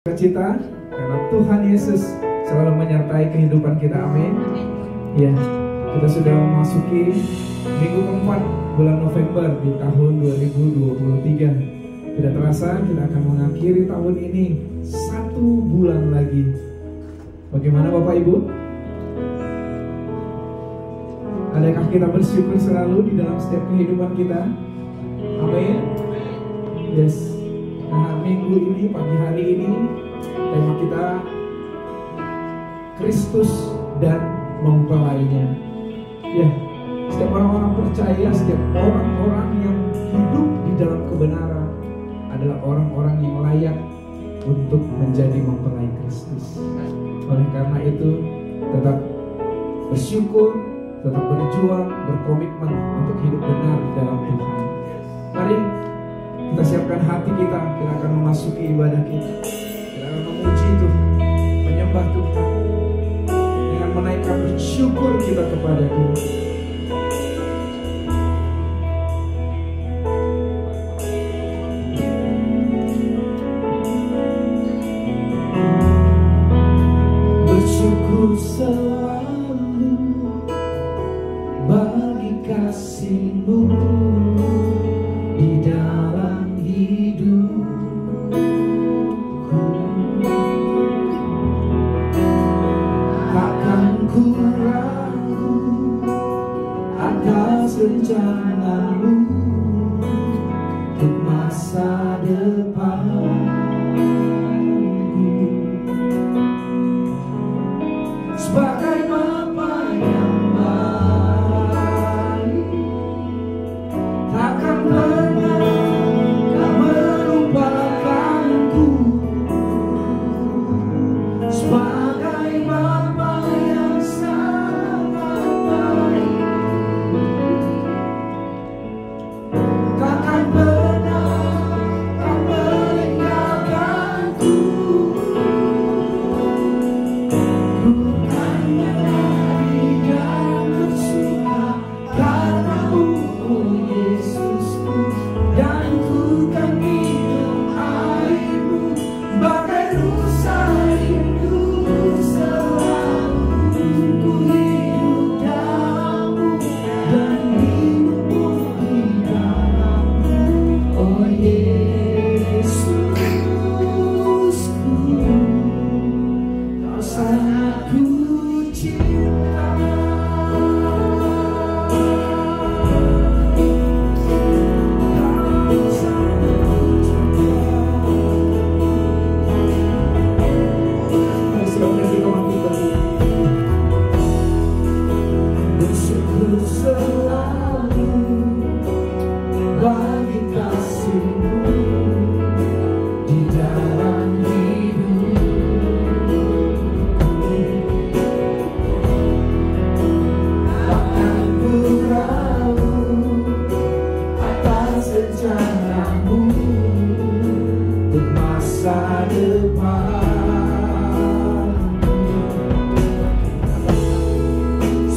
Cita karena Tuhan Yesus selalu menyertai kehidupan kita, amin. Ya, kita sudah memasuki minggu keempat bulan November di tahun 2023. Tidak terasa kita akan mengakhiri tahun ini 1 bulan lagi. Bagaimana Bapak Ibu? Adakah kita bersyukur selalu di dalam setiap kehidupan kita? Amin. Yes. Nah, minggu ini, pagi hari ini, tema kita Kristus dan mempelainya. Ya, setiap orang-orang percaya, setiap orang-orang yang hidup di dalam kebenaran adalah orang-orang yang layak untuk menjadi mempelai Kristus. Oleh karena itu, tetap bersyukur, tetap berjuang, berkomitmen untuk hidup benar dalam Tuhan. Mari kita siapkan hati kita akan memasuki ibadah kita. Kita akan memuji Tuhan, menyembah Tuhan dengan menaikkan bersyukur kita kepada Tuhan. Bersyukur selalu bagi kasih-Mu di dalam hidupku. Takkan ku ragu atas rencana-Mu untuk masa depanku. Sebagai Bapa yang baik, takkan pernah Kau melupakanku. Sebagai Bapa yang sangat baik, takkan pernah Kau meninggalkanku. Bukan menyadari dan bersuka karena-Mu, oh Yesusku, dan ku kan minum air-Mu bagai rusa rindu. Selalu ku hidup dalam-Mu dan hidup-Mu di dalam-Mu, oh Yesusku, Kau sangat ku cinta. Bersyukur selalu bagi kasih-Mu di dalam hidupku. Takkan ku ragu atas rencana-Mu untuk masa depan.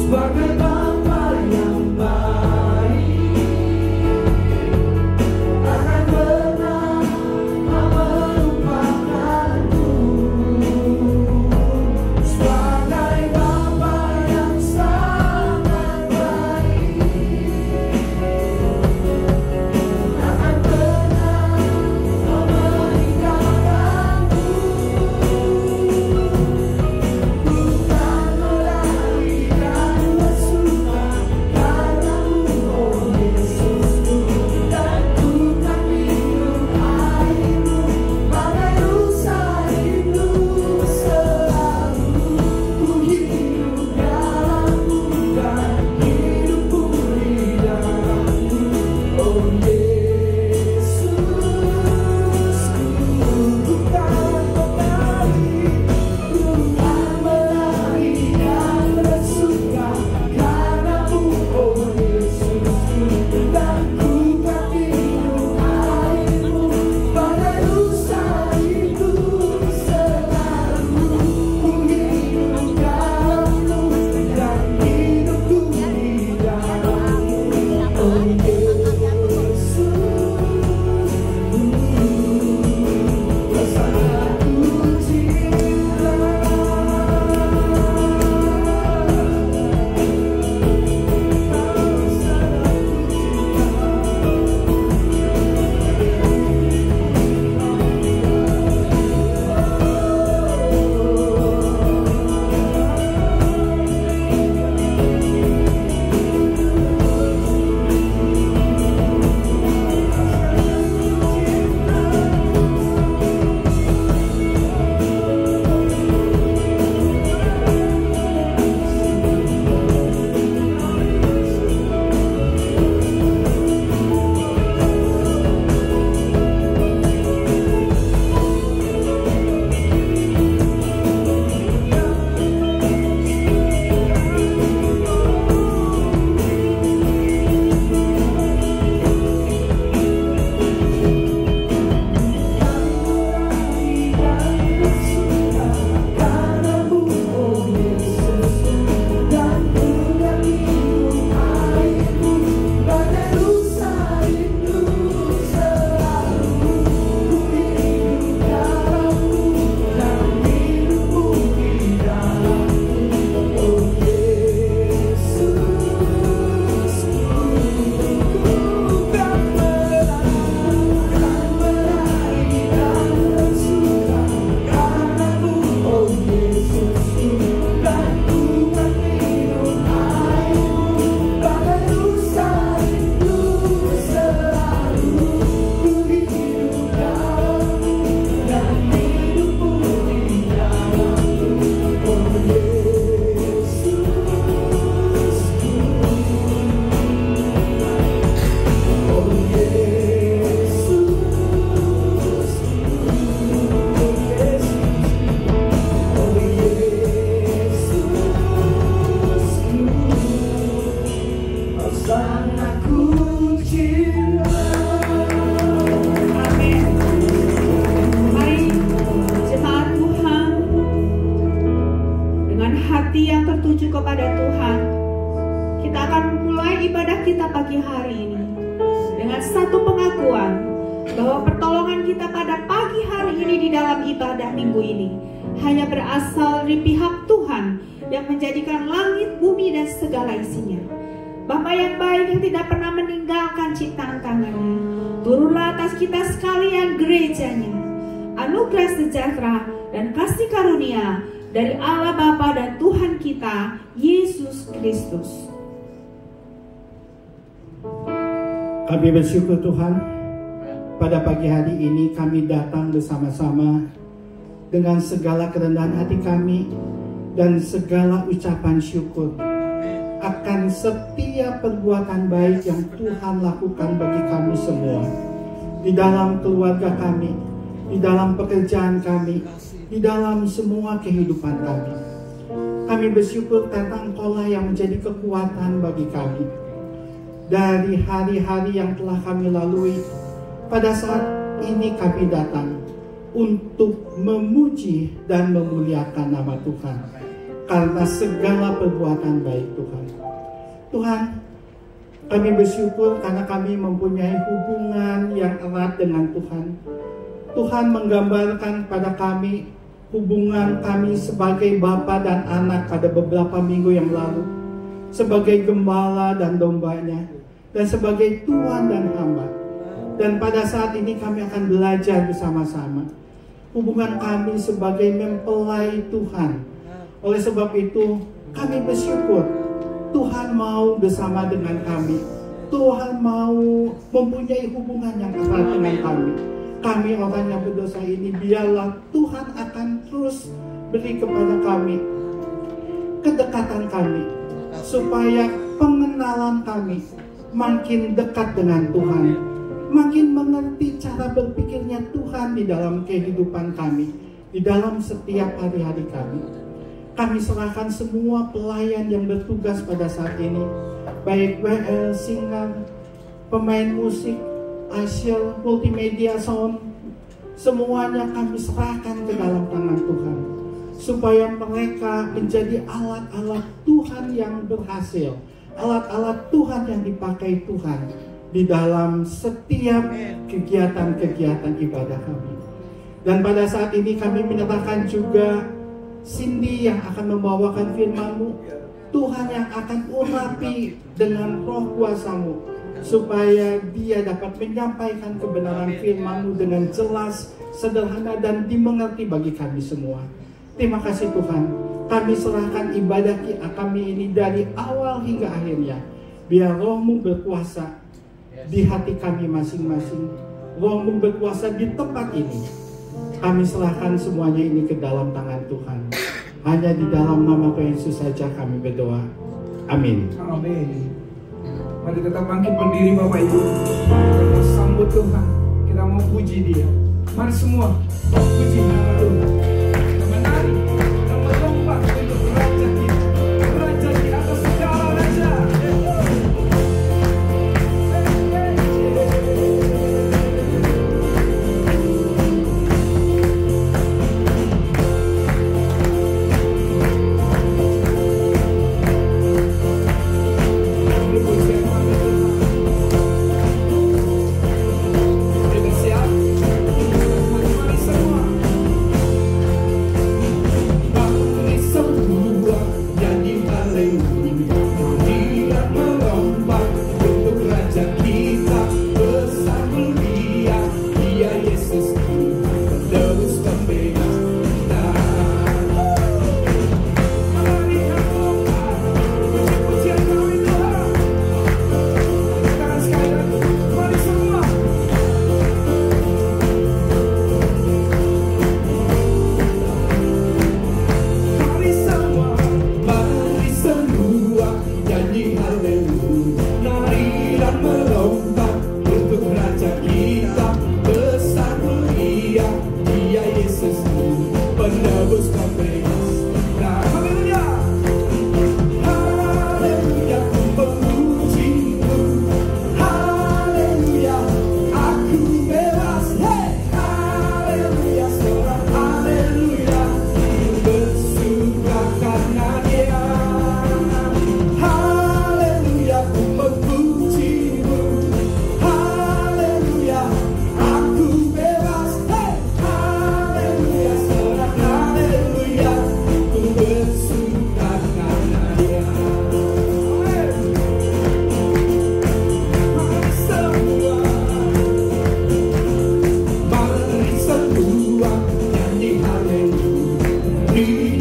Sebagai Bapa yang baik, takkan pernah Kau melupakanku. Sebagai Bapa yang sangat baik, takkan pernah Kau meninggalkanku. ibadah kita pagi hari ini dengan satu pengakuan bahwa pertolongan kita pada pagi hari ini di dalam ibadah minggu ini hanya berasal dari pihak Tuhan yang menjadikan langit, bumi, dan segala isinya. Bapa yang baik yang tidak pernah meninggalkan ciptaan tangannya, turunlah atas kita sekalian gerejanya, anugerah sejahtera dan kasih karunia dari Allah Bapa dan Tuhan kita, Yesus Kristus. Kami bersyukur Tuhan, pada pagi hari ini kami datang bersama-sama dengan segala kerendahan hati kami dan segala ucapan syukur akan setiap perbuatan baik yang Tuhan lakukan bagi kami semua, di dalam keluarga kami, di dalam pekerjaan kami, di dalam semua kehidupan kami. Kami bersyukur karena Engkau-lah yang menjadi kekuatan bagi kami. Dari hari-hari yang telah kami lalui, pada saat ini kami datang untuk memuji dan memuliakan nama Tuhan karena segala perbuatan baik Tuhan. Tuhan, kami bersyukur karena kami mempunyai hubungan yang erat dengan Tuhan. Tuhan menggambarkan pada kami hubungan kami sebagai bapa dan anak pada beberapa minggu yang lalu, sebagai gembala dan dombanya, dan sebagai tuan dan hamba. Dan pada saat ini kami akan belajar bersama-sama hubungan kami sebagai mempelai Tuhan. Oleh sebab itu kami bersyukur Tuhan mau bersama dengan kami. Tuhan mau mempunyai hubungan yang erat dengan kami. Kami orang yang berdosa ini, biarlah Tuhan akan terus beri kepada kami kedekatan kami, supaya pengenalan kami makin dekat dengan Tuhan, makin mengerti cara berpikirnya Tuhan di dalam kehidupan kami, di dalam setiap hari-hari kami. Kami serahkan semua pelayan yang bertugas pada saat ini, baik WL, singer, pemain musik, usher, multimedia, sound, semuanya kami serahkan ke dalam tangan Tuhan, supaya mereka menjadi alat-alat Tuhan yang berhasil, alat-alat Tuhan yang dipakai Tuhan di dalam setiap kegiatan-kegiatan ibadah kami. Dan pada saat ini kami menyerahkan juga Cindy yang akan membawakan firman-Mu, Tuhan yang akan urapi dengan roh kuasa-Mu, supaya dia dapat menyampaikan kebenaran firman-Mu dengan jelas, sederhana, dan dimengerti bagi kami semua. Terima kasih Tuhan, kami serahkan ibadah kami ini dari awal hingga akhirnya. Biar roh-Mu berkuasa di hati kami masing-masing, roh-Mu berkuasa di tempat ini. Kami serahkan semuanya ini ke dalam tangan Tuhan. Hanya di dalam nama Tuhan Yesus saja kami berdoa. Amin. Amin. Mari tetap bangkit berdiri Bapak Ibu. Kita sambut Tuhan. Kita mau puji Dia. Mari semua puji nama Tuhan. Kita menari dan melompat untuk Raja kita, Raja di atas segala raja.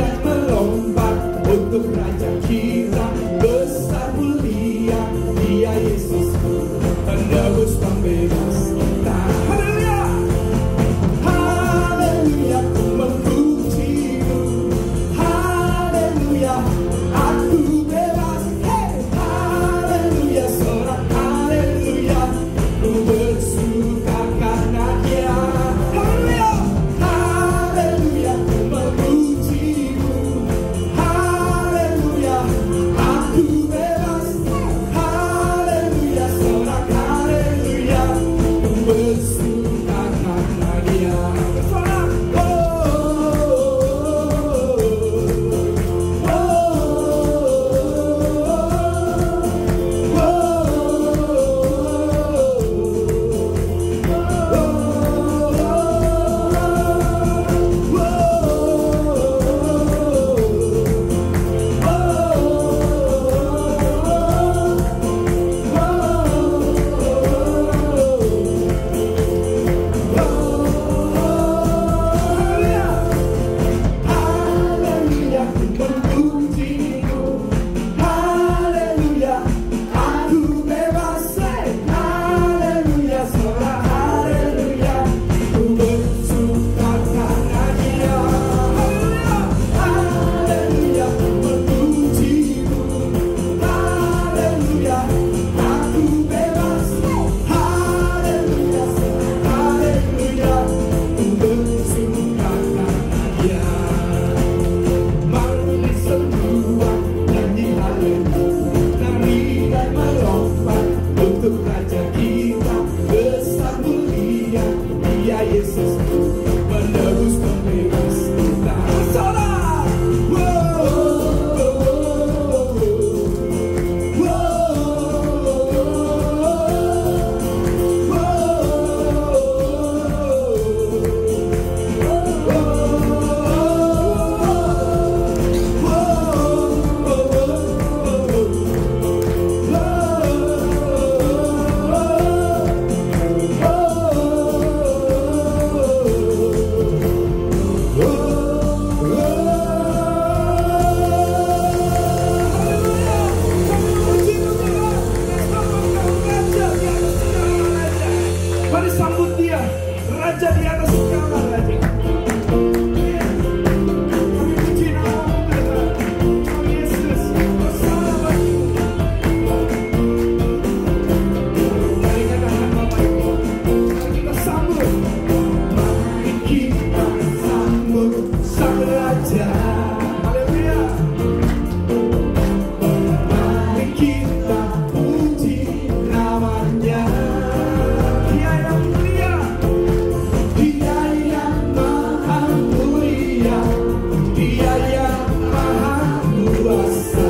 dan melompat untuk Raja kita. Besar mulia Dia Yesus, penebus pembebas kita. Haleluya, haleluya, ku memuji-Mu. Haleluya, aku bebas. Hey, haleluya, sorak haleluya, ku bersuka karena Dia. Haleluya, haleluya, ku memuji-Mu. Haleluya, aku bebas. Haleluya, sorak haleluya, ku bersuka karena Dia. Sorak, haleluya, ku memuji-Mu. Haleluya, aku bebas. Haleluya, sorak haleluya, ku bersuka karena Dia. Haleluya, haleluya, ku memuji-Mu. Haleluya, aku bebas. Haleluya, sorak haleluya, ku bersuka karena Dia. Mari semua nyanyi haleluya, nari dan melompat untuk Raja kita. Besar mulia Dia Yesus, penebus pembebas kita. Sorak, mari sambut Dia, Raja di atas segala raja. Kami puji nama-Mu Tuhan. Tuhan Yesus, bersama bagi. Mari katakan Bapak Ibu, mari kita sambut. Mari kita sambut Sang Raja. Haleluya. Mari kita puji namanya. Dia yang mulia, Dia yang maha mulia, Dia yang maha kuasa.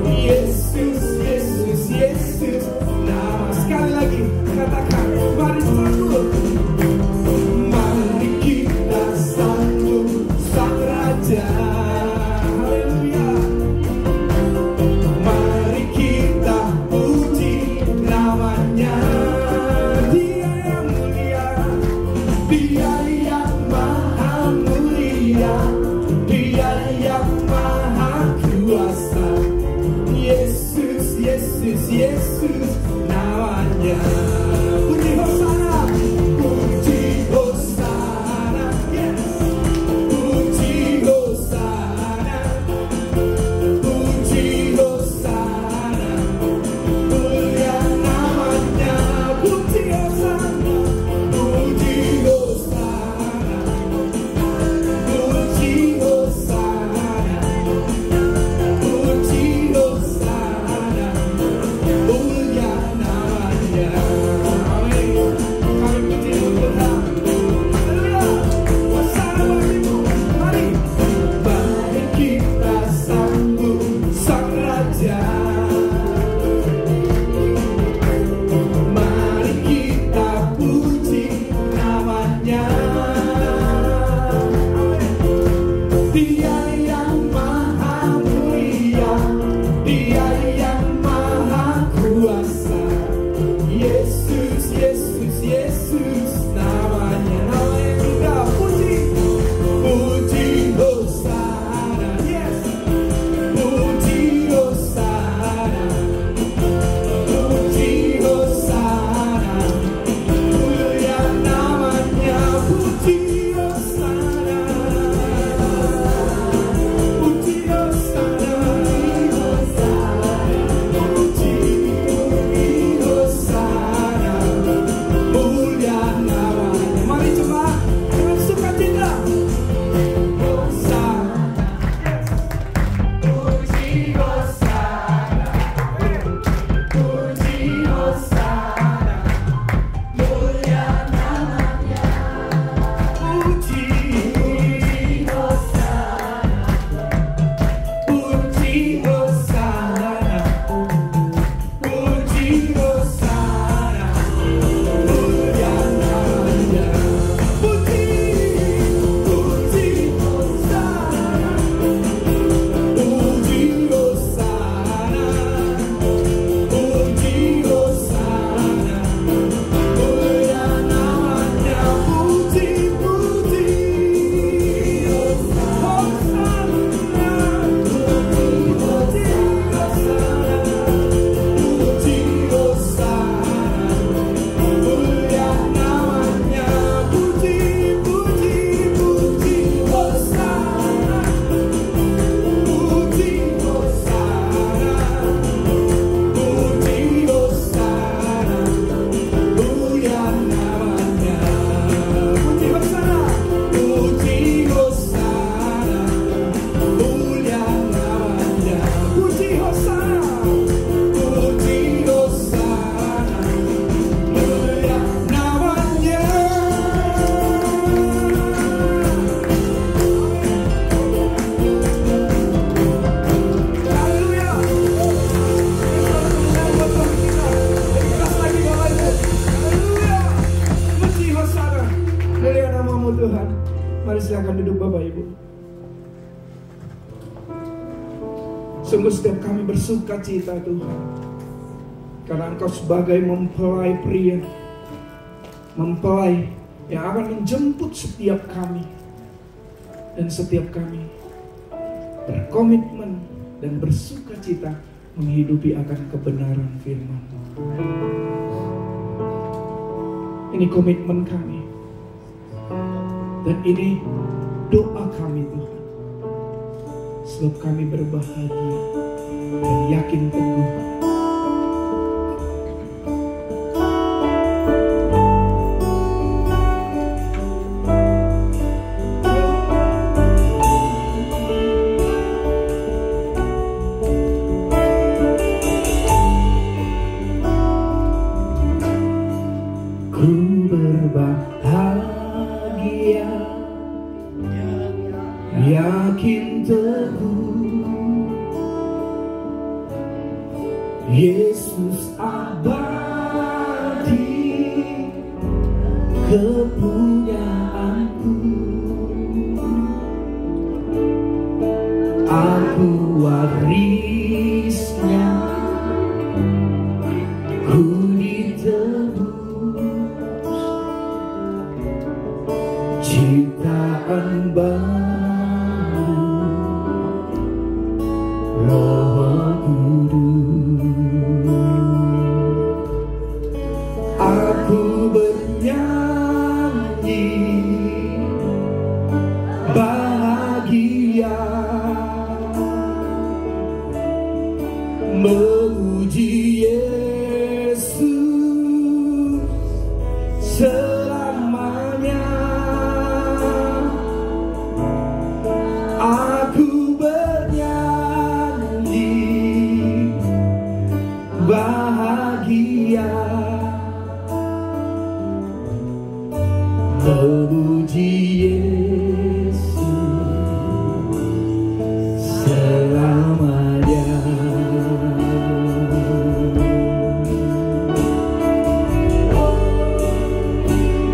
Yesus, Yesus, Yesus. Nah, sekali lagi katakan, mari sambut. Mari kita sambut Sang Raja. Haleluya. Mari kita puji namanya. Dia yang mulia, Dia yang maha mulia, Dia yang maha kuasa. Yesus, Yesus, Yesus namanya. Puji Hosana, puji Hosana, yes. Puji Hosana, puji Hosana, mulia namanya. Puji Hosana, puji Hosana, puji Sungguh setiap kami bersuka cita Tuhan, karena Engkau sebagai mempelai pria, mempelai yang akan menjemput setiap kami. Dan setiap kami berkomitmen dan bersuka cita menghidupi akan kebenaran firman. Ini komitmen kami. Dan ini doa kami Tuhan. Sebab kami berbahagia dan yakin teguh. Yakin teguh, Yesus abadi kepunyaanku. Aku warisnya, ku ditebus, ciptaan baru. Roh Kudus, aku bernyanyi bahagia, memuji Yesus selamanya. Aku bahagia, memuji Yesus selamanya.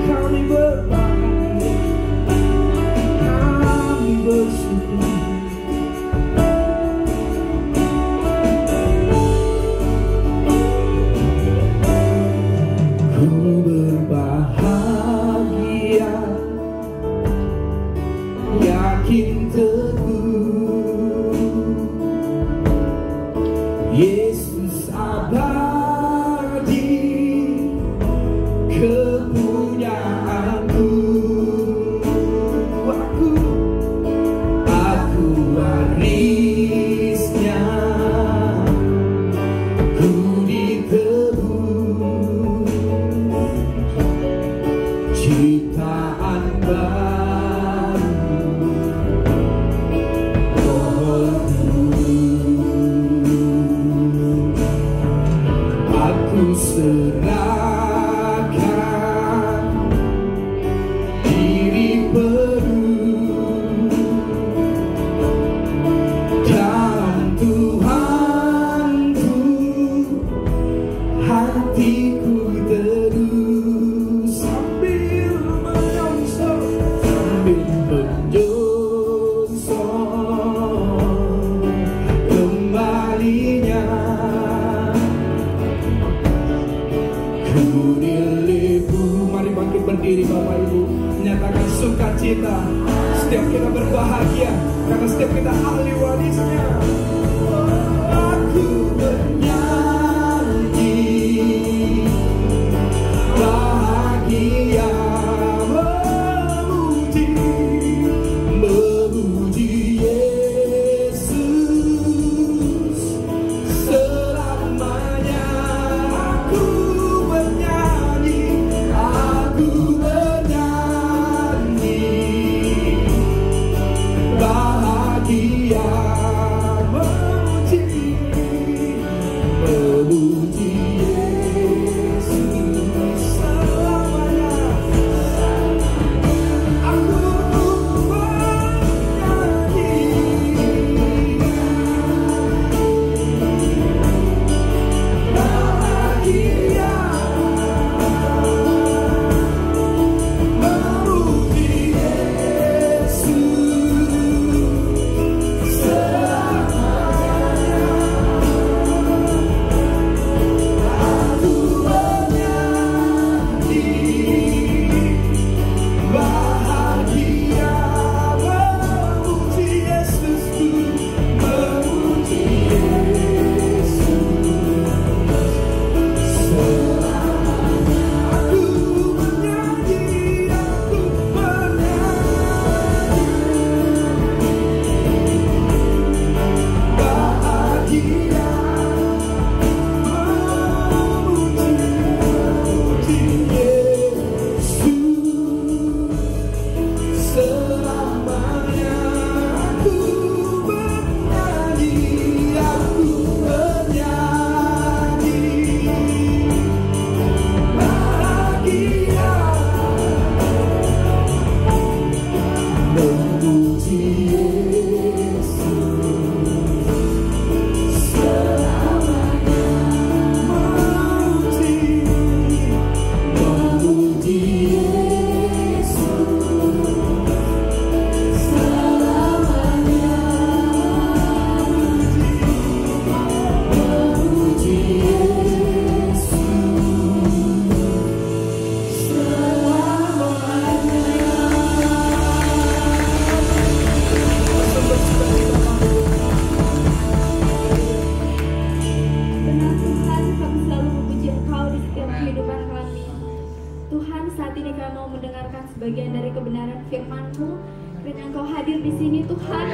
Kami berbahagia, kami bersyukur. Berbahagia, yakin teguh, Yesus abadi kepunyaanku. Aku warisnya, ku ditebus, ciptaan baru. Roh Kudus, aku serahkan diri penuh dalam Tuhanku, hatiku terus sambil menyongsong kembalinya. Ku dilipu, mari bangkit berdiri Bapak Ibu, menyatakan sukacita. Setiap kita berbahagia karena setiap kita ahli warisnya. Aku bernyanyi bahagia, memuji Yesus selamanya. Aku bernyanyi bahagia, Tuhan,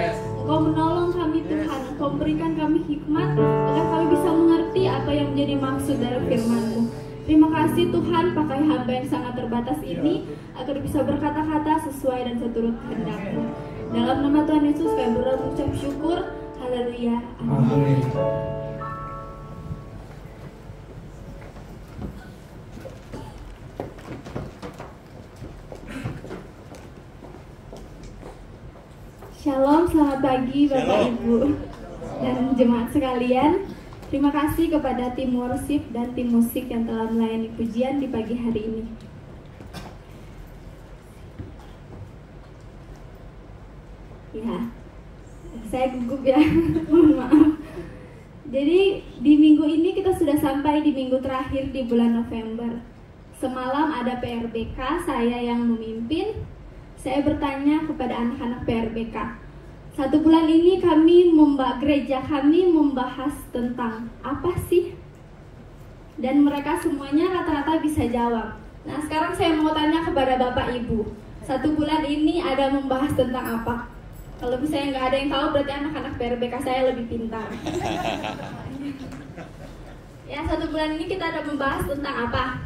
Engkau menolong kami Tuhan, Engkau berikan kami hikmat agar kami bisa mengerti apa yang menjadi maksud dari firman-Mu. Terima kasih Tuhan, pakai hamba yang sangat terbatas ini agar bisa berkata-kata sesuai dan seturut kehendak-Mu. Dalam nama Tuhan Yesus kami berdoa mengucap syukur. Haleluya. Amin. Shalom, selamat pagi Bapak Ibu dan jemaat sekalian. Terima kasih kepada tim worship dan tim musik yang telah melayani pujian di pagi hari ini. Ya, saya gugup ya, mohon maaf. Jadi di minggu ini kita sudah sampai di minggu terakhir di bulan November. Semalam ada PRBK, saya yang memimpin. Saya bertanya kepada anak-anak PRBK, 1 bulan ini gereja kami membahas tentang apa sih? Dan mereka semuanya rata-rata bisa jawab. Nah sekarang saya mau tanya kepada Bapak Ibu, 1 bulan ini ada membahas tentang apa? Kalau misalnya nggak ada yang tahu, berarti anak-anak PRBK saya lebih pintar. Ya, 1 bulan ini kita ada membahas tentang apa?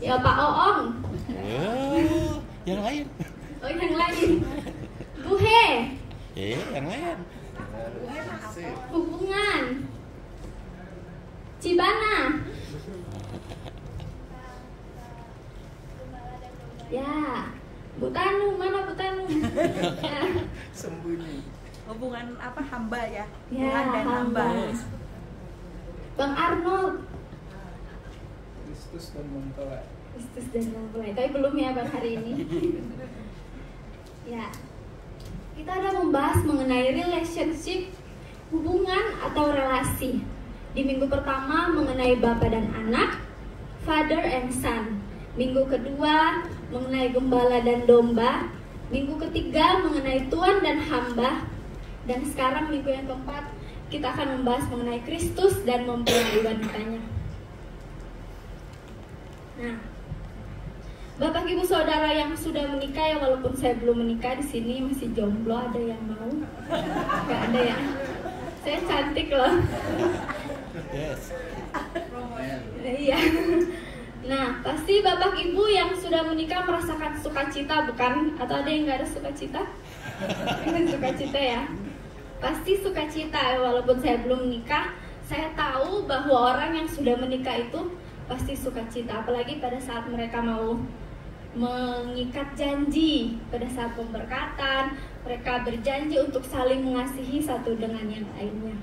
Ya Pak Oong. Yang lain. Oh yang lain. Buhe. Yang lain. Hubungan. Cibana. Ya. Bu Tanu, mana Bu Tanu? Ya. Sembunyi. Hubungan apa, hamba ya? Ya, Tuhan dan hamba. Bang Arnold. Kristus dan mempelai. Kristus dan mempelai. Tapi belum ya Bang hari ini. Ya, kita ada membahas mengenai relationship, hubungan atau relasi. Di minggu pertama mengenai bapa dan anak, father and son. Minggu kedua mengenai gembala dan domba. Minggu ketiga mengenai tuan dan hamba. Dan sekarang minggu yang keempat kita akan membahas mengenai Kristus dan mempelai wanitanya. Nah, Bapak Ibu Saudara yang sudah menikah, ya walaupun saya belum menikah, di sini masih jomblo, ada yang mau? Gak ada ya? Saya cantik loh. Yes. Iya. Nah, pasti Bapak Ibu yang sudah menikah merasakan sukacita, bukan? Atau ada yang gak ada sukacita? Sukacita ya. Pasti sukacita, walaupun saya belum menikah. Saya tahu bahwa orang yang sudah menikah itu pasti sukacita, apalagi pada saat mereka mau mengikat janji, pada saat pemberkatan, mereka berjanji untuk saling mengasihi satu dengan yang lainnya.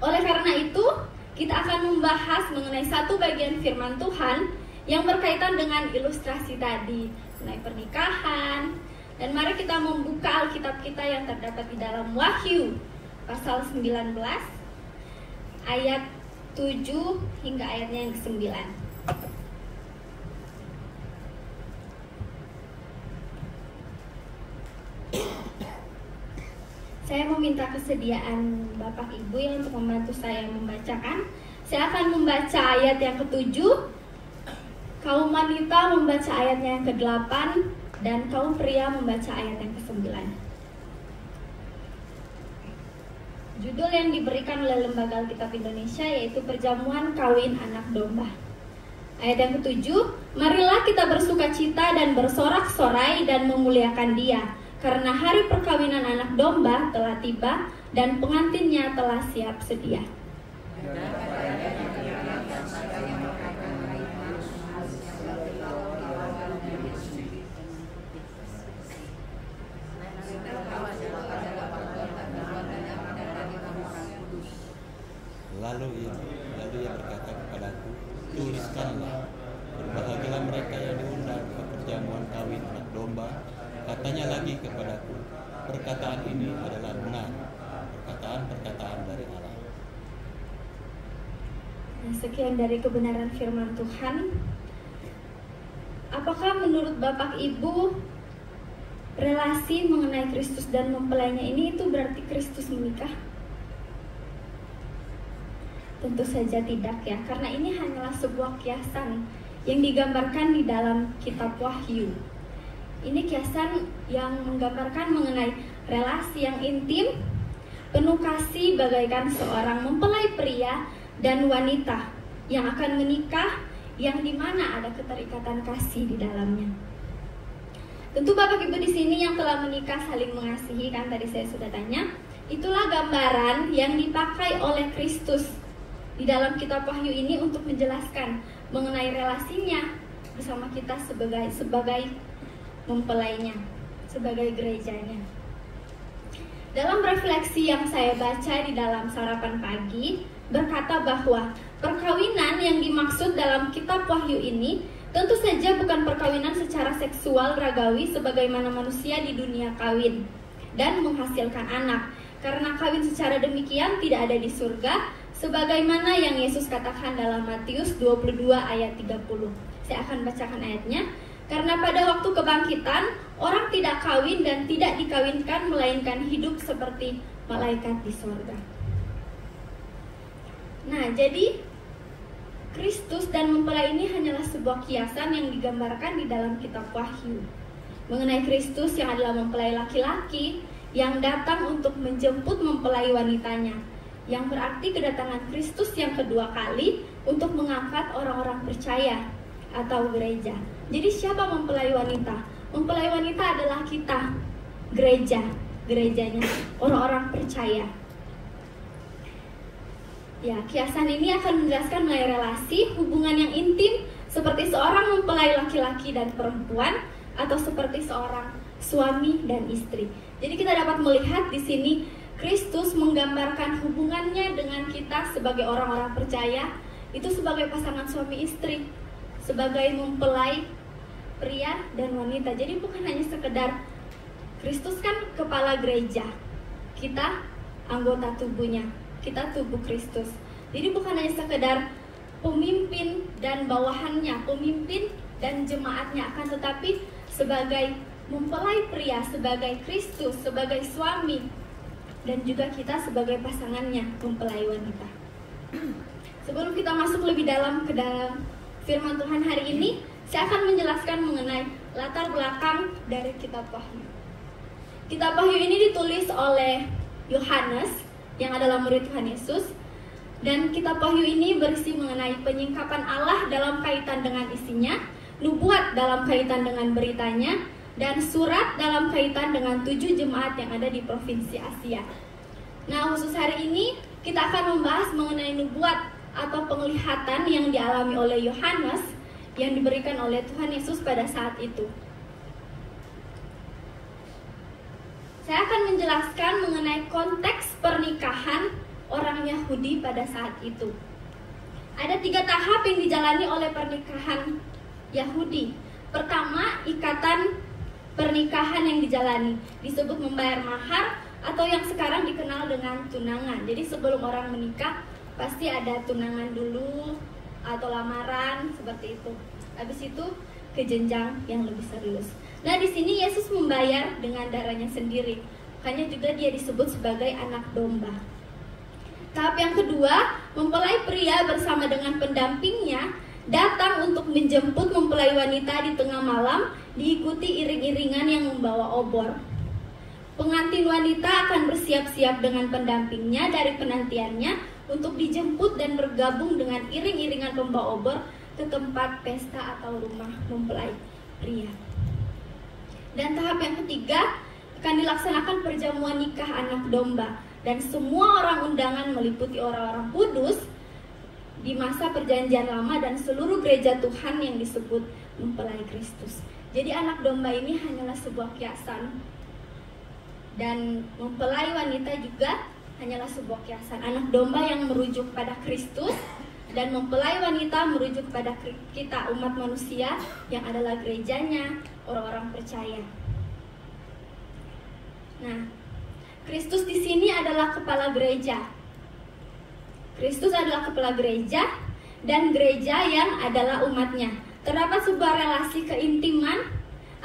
Oleh karena itu, kita akan membahas mengenai satu bagian firman Tuhan yang berkaitan dengan ilustrasi tadi, mengenai pernikahan. Dan mari kita membuka Alkitab kita yang terdapat di dalam Wahyu pasal 19 ayat 7 hingga ayatnya yang ke-9. Saya meminta kesediaan Bapak Ibu ya untuk membantu saya membacakan. Saya akan membaca ayat yang ke-7, kaum wanita membaca ayatnya yang ke-8, dan kaum pria membaca ayat yang ke-9. Judul yang diberikan oleh Lembaga Alkitab Indonesia yaitu Perjamuan Kawin Anak Domba. Ayat yang ke-7, marilah kita bersukacita dan bersorak-sorai dan memuliakan Dia, karena hari perkawinan anak domba telah tiba dan pengantinnya telah siap sedia. Lalu ia berkata kepadaku, tuliskanlah, berbahagialah mereka yang diundang ke perjamuan kawin anak domba. Katanya lagi kepadaku, perkataan ini adalah benar, perkataan-perkataan dari Allah. Nah, sekian dari kebenaran firman Tuhan. Apakah menurut Bapak Ibu relasi mengenai Kristus dan mempelainya ini itu berarti Kristus menikah? Tentu saja tidak ya, karena ini hanyalah sebuah kiasan yang digambarkan di dalam kitab Wahyu. Ini kiasan yang menggambarkan mengenai relasi yang intim, penuh kasih bagaikan seorang mempelai pria dan wanita yang akan menikah, yang dimana ada keterikatan kasih di dalamnya. Tentu Bapak Ibu di sini yang telah menikah saling mengasihi, kan tadi saya sudah tanya. Itulah gambaran yang dipakai oleh Kristus di dalam kitab Wahyu ini untuk menjelaskan mengenai relasinya bersama kita sebagai mempelainya, sebagai gerejanya. Dalam refleksi yang saya baca di dalam sarapan pagi, berkata bahwa perkawinan yang dimaksud dalam kitab Wahyu ini tentu saja bukan perkawinan secara seksual ragawi sebagaimana manusia di dunia kawin dan menghasilkan anak. Karena kawin secara demikian tidak ada di surga, sebagaimana yang Yesus katakan dalam Matius 22 ayat 30. Saya akan bacakan ayatnya. Karena pada waktu kebangkitan, orang tidak kawin dan tidak dikawinkan, melainkan hidup seperti malaikat di surga. Nah, jadi Kristus dan mempelai ini hanyalah sebuah kiasan yang digambarkan di dalam kitab Wahyu. Mengenai Kristus yang adalah mempelai laki-laki yang datang untuk menjemput mempelai wanitanya, yang berarti kedatangan Kristus yang kedua kali untuk mengangkat orang-orang percaya atau gereja. Jadi siapa mempelai wanita? Mempelai wanita adalah kita, gerejanya, orang-orang percaya. Ya, kiasan ini akan menjelaskan mengenai relasi, hubungan yang intim seperti seorang mempelai laki-laki dan perempuan atau seperti seorang suami dan istri. Jadi kita dapat melihat di sini Kristus menggambarkan hubungannya dengan kita sebagai orang-orang percaya itu sebagai pasangan suami istri, sebagai mempelai pria dan wanita. Jadi bukan hanya sekedar Kristus kan kepala gereja, kita anggota tubuhnya, kita tubuh Kristus. Jadi bukan hanya sekedar pemimpin dan bawahannya, pemimpin dan jemaatnya, akan tetapi sebagai mempelai pria, sebagai Kristus, sebagai suami, dan juga kita sebagai pasangannya, mempelai wanita. Sebelum kita masuk lebih dalam ke dalam firman Tuhan hari ini, saya akan menjelaskan mengenai latar belakang dari kitab Wahyu. Kitab Wahyu ini ditulis oleh Yohanes yang adalah murid Tuhan Yesus, dan kitab Wahyu ini berisi mengenai penyingkapan Allah dalam kaitan dengan isinya, nubuat dalam kaitan dengan beritanya, dan surat dalam kaitan dengan 7 jemaat yang ada di provinsi Asia. Nah, khusus hari ini kita akan membahas mengenai nubuat atau penglihatan yang dialami oleh Yohanes yang diberikan oleh Tuhan Yesus pada saat itu. Saya akan menjelaskan mengenai konteks pernikahan orang Yahudi pada saat itu. Ada 3 tahap yang dijalani oleh pernikahan Yahudi. Pertama, ikatan pernikahan yang dijalani disebut membayar mahar atau yang sekarang dikenal dengan tunangan. Jadi sebelum orang menikah pasti ada tunangan dulu atau lamaran seperti itu. Habis itu ke jenjang yang lebih serius. Nah, di sini Yesus membayar dengan darahnya sendiri. Makanya juga dia disebut sebagai anak domba. Tahap yang kedua, mempelai pria bersama dengan pendampingnya datang untuk menjemput mempelai wanita di tengah malam, diikuti iring-iringan yang membawa obor. Pengantin wanita akan bersiap-siap dengan pendampingnya dari penantiannya untuk dijemput dan bergabung dengan iring-iringan pembawa obor ke tempat pesta atau rumah mempelai pria. Dan tahap yang ketiga akan dilaksanakan perjamuan nikah anak domba, dan semua orang undangan meliputi orang-orang kudus di masa perjanjian lama dan seluruh gereja Tuhan yang disebut mempelai Kristus. Jadi anak domba ini hanyalah sebuah kiasan, dan mempelai wanita juga hanyalah sebuah kiasan. Anak domba yang merujuk pada Kristus, dan mempelai wanita merujuk pada kita, umat manusia yang adalah gerejanya, orang-orang percaya. Nah, Kristus di sini adalah kepala gereja. Kristus adalah kepala gereja dan gereja yang adalah umatnya. Terdapat sebuah relasi keintiman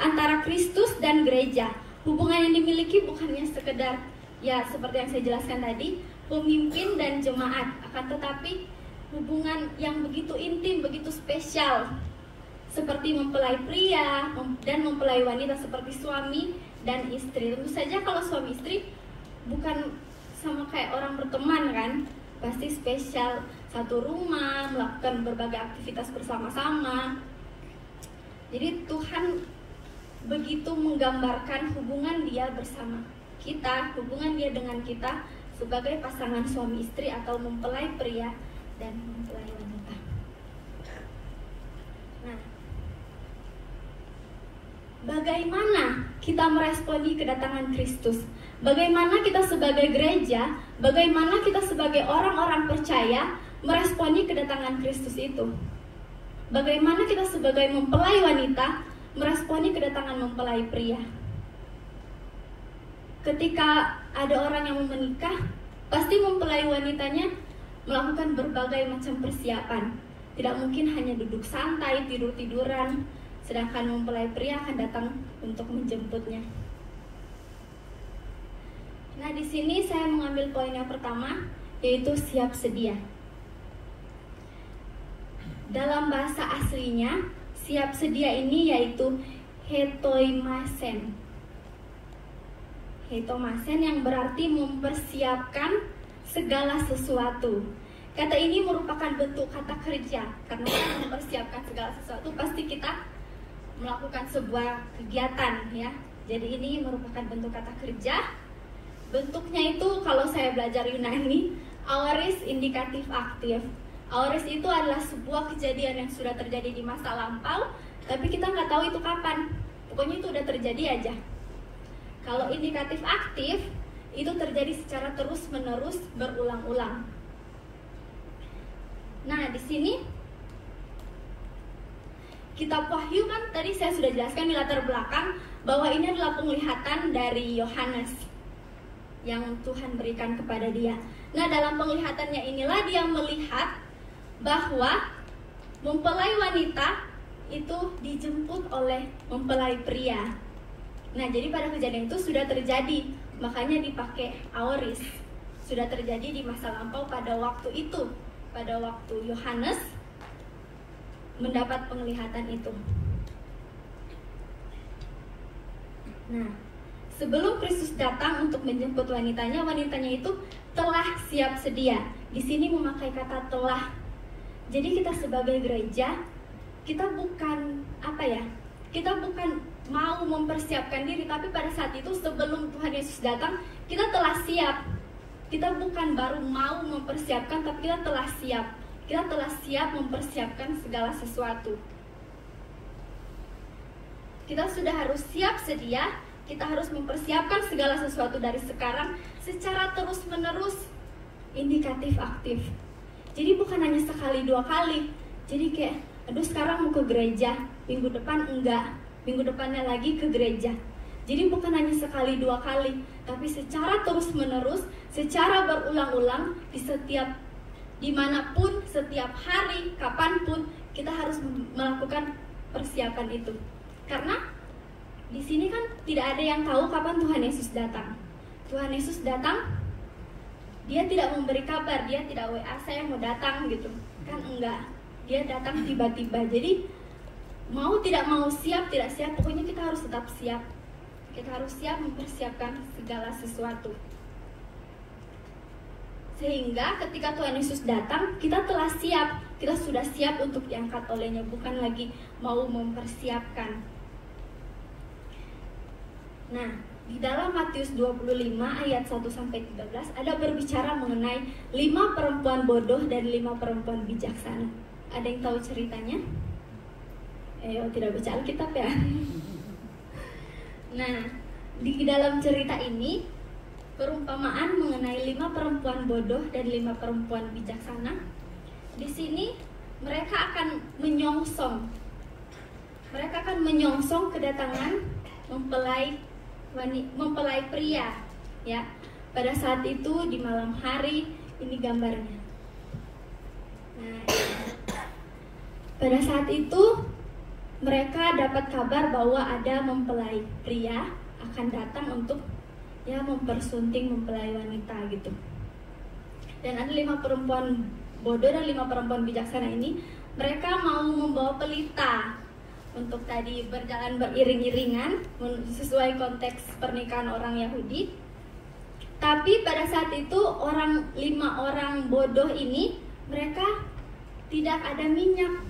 antara Kristus dan gereja. Hubungan yang dimiliki bukannya sekedar, ya seperti yang saya jelaskan tadi, pemimpin dan jemaat, akan tetapi hubungan yang begitu intim, begitu spesial, seperti mempelai pria dan mempelai wanita seperti suami dan istri. Tentu saja kalau suami istri bukan sama kayak orang berteman kan, pasti spesial, satu rumah, melakukan berbagai aktivitas bersama-sama. Jadi Tuhan begitu menggambarkan hubungan dia bersama kita, hubungan dia dengan kita sebagai pasangan suami istri atau mempelai pria dan mempelai wanita. Nah, bagaimana kita meresponi kedatangan Kristus? Bagaimana kita sebagai gereja, bagaimana kita sebagai orang-orang percaya meresponi kedatangan Kristus itu? Bagaimana kita sebagai mempelai wanita meresponi kedatangan mempelai pria? Ketika ada orang yang mau menikah, pasti mempelai wanitanya melakukan berbagai macam persiapan. Tidak mungkin hanya duduk santai, tidur-tiduran, sedangkan mempelai pria akan datang untuk menjemputnya. Nah, di sini saya mengambil poin yang pertama, yaitu siap sedia. Dalam bahasa aslinya, siap sedia ini yaitu hetoimasen. Hetoimasen yang berarti mempersiapkan segala sesuatu. Kata ini merupakan bentuk kata kerja, karena mempersiapkan segala sesuatu pasti kita melakukan sebuah kegiatan ya. Jadi ini merupakan bentuk kata kerja. Bentuknya itu kalau saya belajar Yunani, aorist indikatif aktif. Aorist itu adalah sebuah kejadian yang sudah terjadi di masa lampau, tapi kita nggak tahu itu kapan. Pokoknya itu udah terjadi aja. Kalau indikatif aktif, itu terjadi secara terus-menerus berulang-ulang. Nah, di sini kitab Wahyu kan tadi saya sudah jelaskan di latar belakang bahwa ini adalah penglihatan dari Yohanes yang Tuhan berikan kepada dia. Nah, dalam penglihatannya inilah dia melihat bahwa mempelai wanita itu dijemput oleh mempelai pria. Nah, jadi pada kejadian itu sudah terjadi, makanya dipakai aorist. Sudah terjadi di masa lampau pada waktu itu, pada waktu Yohanes mendapat penglihatan itu. Nah, sebelum Kristus datang untuk menjemput wanitanya, wanitanya itu telah siap sedia. Di sini memakai kata telah. Jadi kita sebagai gereja, kita bukan kita bukan mau mempersiapkan diri, tapi pada saat itu sebelum Tuhan Yesus datang, kita telah siap. Kita bukan baru mau mempersiapkan, tapi kita telah siap. Kita telah siap mempersiapkan segala sesuatu. Kita sudah harus siap sedia. Kita harus mempersiapkan segala sesuatu dari sekarang secara terus-menerus, indikatif aktif. Jadi bukan hanya sekali dua kali. Jadi kayak, aduh sekarang mau ke gereja, minggu depan enggak, minggu depannya lagi ke gereja. Jadi bukan hanya sekali dua kali, tapi secara terus-menerus, secara berulang-ulang, di setiap dimanapun, setiap hari, kapanpun, kita harus melakukan persiapan itu. Karena di sini kan tidak ada yang tahu kapan Tuhan Yesus datang. Tuhan Yesus datang, dia tidak memberi kabar, dia tidak WA saya mau datang gitu, kan enggak. Dia datang tiba-tiba. Jadi mau tidak mau, siap tidak siap, pokoknya kita harus tetap siap. Kita harus siap mempersiapkan segala sesuatu. Sehingga ketika Tuhan Yesus datang, kita telah siap. Kita sudah siap untuk diangkat olehnya, bukan lagi mau mempersiapkan. Nah, di dalam Matius 25 ayat 1-13 ada berbicara mengenai 5 perempuan bodoh dan 5 perempuan bijaksana. Ada yang tahu ceritanya? Tidak baca Alkitab ya. Nah, di dalam cerita ini perumpamaan mengenai 5 perempuan bodoh dan 5 perempuan bijaksana. Di sini mereka akan menyongsong. Mereka akan menyongsong kedatangan mempelai pria, ya. Pada saat itu di malam hari, ini gambarnya. Nah, pada saat itu mereka dapat kabar bahwa ada mempelai pria akan datang untuk mempersunting mempelai wanita gitu. Dan ada 5 perempuan bodoh dan 5 perempuan bijaksana ini, mereka mau membawa pelita, untuk tadi berjalan beriring-iringan sesuai konteks pernikahan orang Yahudi. Tapi pada saat itu 5 orang bodoh ini mereka tidak ada minyak.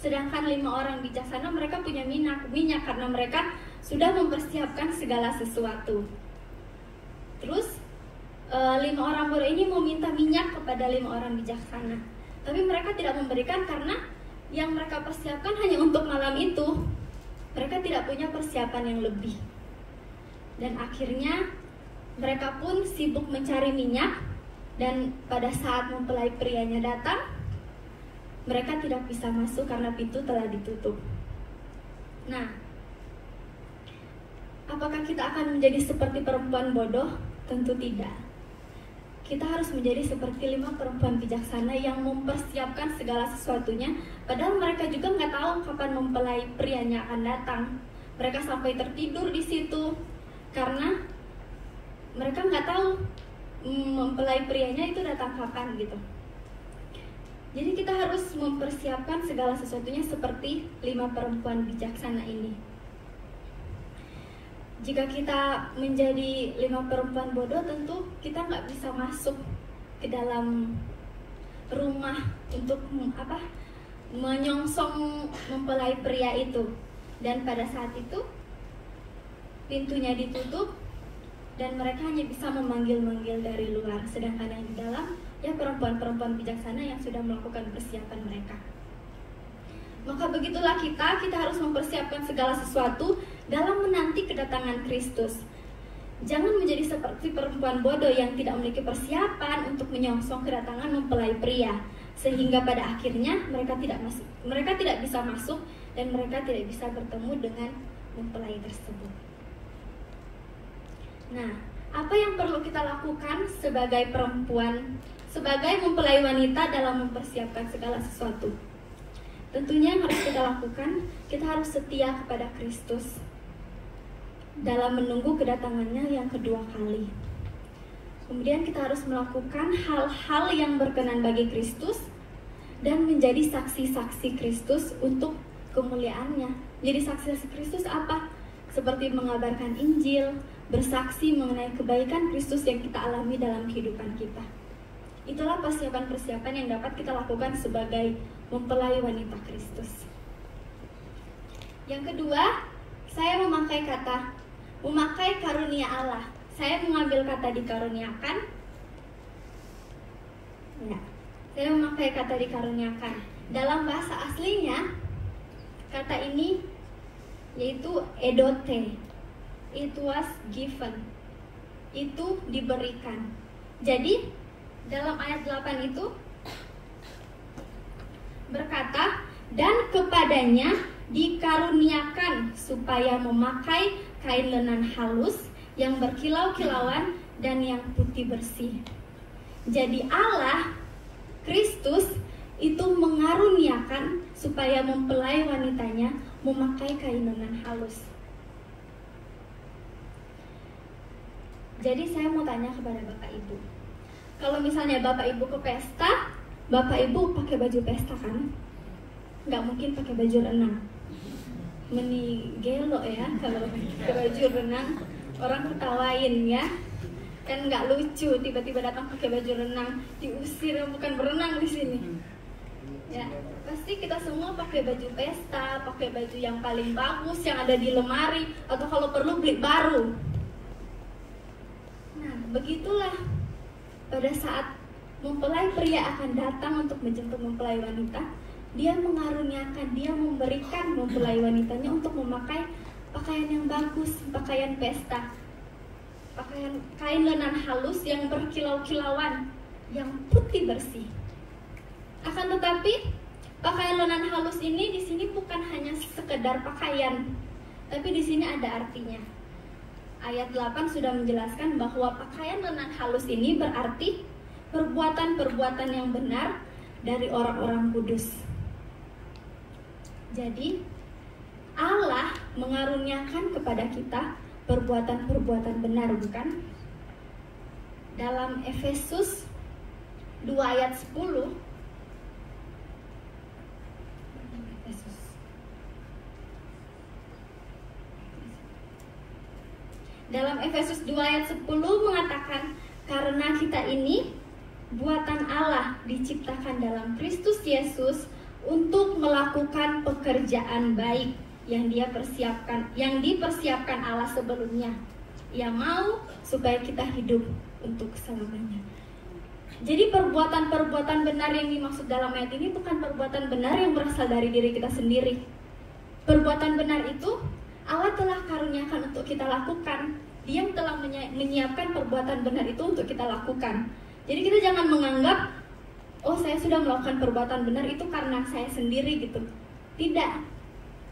Sedangkan 5 orang bijaksana mereka punya minyak karena mereka sudah mempersiapkan segala sesuatu. Terus 5 orang bodoh ini meminta minyak kepada 5 orang bijaksana. Tapi mereka tidak memberikan karena yang mereka persiapkan hanya untuk malam itu. Mereka tidak punya persiapan yang lebih. Dan akhirnya mereka pun sibuk mencari minyak. Dan pada saat mempelai prianya datang, mereka tidak bisa masuk karena pintu telah ditutup. Nah, apakah kita akan menjadi seperti perempuan bodoh? Tentu tidak. Kita harus menjadi seperti 5 perempuan bijaksana yang mempersiapkan segala sesuatunya. Padahal mereka juga nggak tahu kapan mempelai prianya akan datang. Mereka sampai tertidur di situ karena mereka nggak tahu mempelai prianya itu datang kapan gitu. Jadi kita harus mempersiapkan segala sesuatunya seperti 5 perempuan bijaksana ini. Jika kita menjadi 5 perempuan bodoh, tentu kita nggak bisa masuk ke dalam rumah untuk menyongsong mempelai pria itu. Dan pada saat itu pintunya ditutup dan mereka hanya bisa memanggil-manggil dari luar. Sedangkan yang di dalam ya perempuan-perempuan bijaksana yang sudah melakukan persiapan mereka. Maka begitulah kita harus mempersiapkan segala sesuatu dalam menanti kedatangan Kristus. Jangan menjadi seperti perempuan bodoh yang tidak memiliki persiapan untuk menyongsong kedatangan mempelai pria, sehingga pada akhirnya mereka tidak bisa masuk dan mereka tidak bisa bertemu dengan mempelai tersebut. Nah, apa yang perlu kita lakukan sebagai perempuan, sebagai mempelai wanita dalam mempersiapkan segala sesuatu? Tentunya yang harus kita lakukan, kita harus setia kepada Kristus dalam menunggu kedatangannya yang kedua kali. Kemudian kita harus melakukan hal-hal yang berkenan bagi Kristus dan menjadi saksi-saksi Kristus untuk kemuliaannya. Jadi saksi-saksi Kristus apa? Seperti mengabarkan Injil, bersaksi mengenai kebaikan Kristus yang kita alami dalam kehidupan kita. Itulah persiapan-persiapan yang dapat kita lakukan sebagai mempelai wanita Kristus. Yang kedua, saya memakai karunia Allah. Saya mengambil kata dikaruniakan. Ya, saya memakai kata dikaruniakan. Dalam bahasa aslinya, kata ini yaitu edote. It was given. Itu diberikan. Jadi dalam ayat 8 itu berkata, dan kepadanya dikaruniakan supaya memakai kain lenan halus yang berkilau-kilauan dan yang putih bersih. Jadi Allah, Kristus itu mengaruniakan supaya mempelai wanitanya memakai kain lenan halus. Jadi saya mau tanya kepada Bapak Ibu, kalau misalnya Bapak Ibu ke pesta, Bapak Ibu pakai baju pesta kan? Nggak mungkin pakai baju renang. Menigelo ya kalau pakai baju renang, orang ketawain ya. Kan nggak lucu tiba-tiba datang pakai baju renang, diusir, bukan berenang di sini. Ya, pasti kita semua pakai baju pesta, pakai baju yang paling bagus yang ada di lemari, atau kalau perlu beli baru. Nah, begitulah pada saat mempelai pria akan datang untuk menjemput mempelai wanita, dia mengaruniakan, dia memberikan mempelai wanitanya untuk memakai pakaian yang bagus, pakaian pesta, pakaian kain lenan halus yang berkilau-kilauan, yang putih bersih. Akan tetapi pakaian lenan halus ini di sini bukan hanya sekedar pakaian, tapi di sini ada artinya. Ayat 8 sudah menjelaskan bahwa pakaian lenan halus ini berarti perbuatan-perbuatan yang benar dari orang-orang kudus. Jadi Allah mengaruniakan kepada kita perbuatan-perbuatan benar, bukan? Dalam Efesus 2 ayat 10, Dalam Efesus 2 ayat 10 mengatakan, karena kita ini buatan Allah, diciptakan dalam Kristus Yesus untuk melakukan pekerjaan baik yang dipersiapkan Allah sebelumnya. Ia mau supaya kita hidup untuk selamanya. Jadi perbuatan-perbuatan benar yang dimaksud dalam ayat ini bukan perbuatan benar yang berasal dari diri kita sendiri. Perbuatan benar itu Allah telah karuniakan untuk kita lakukan. Dia telah menyiapkan perbuatan benar itu untuk kita lakukan. Jadi kita jangan menganggap, oh saya sudah melakukan perbuatan benar itu karena saya sendiri gitu. Tidak.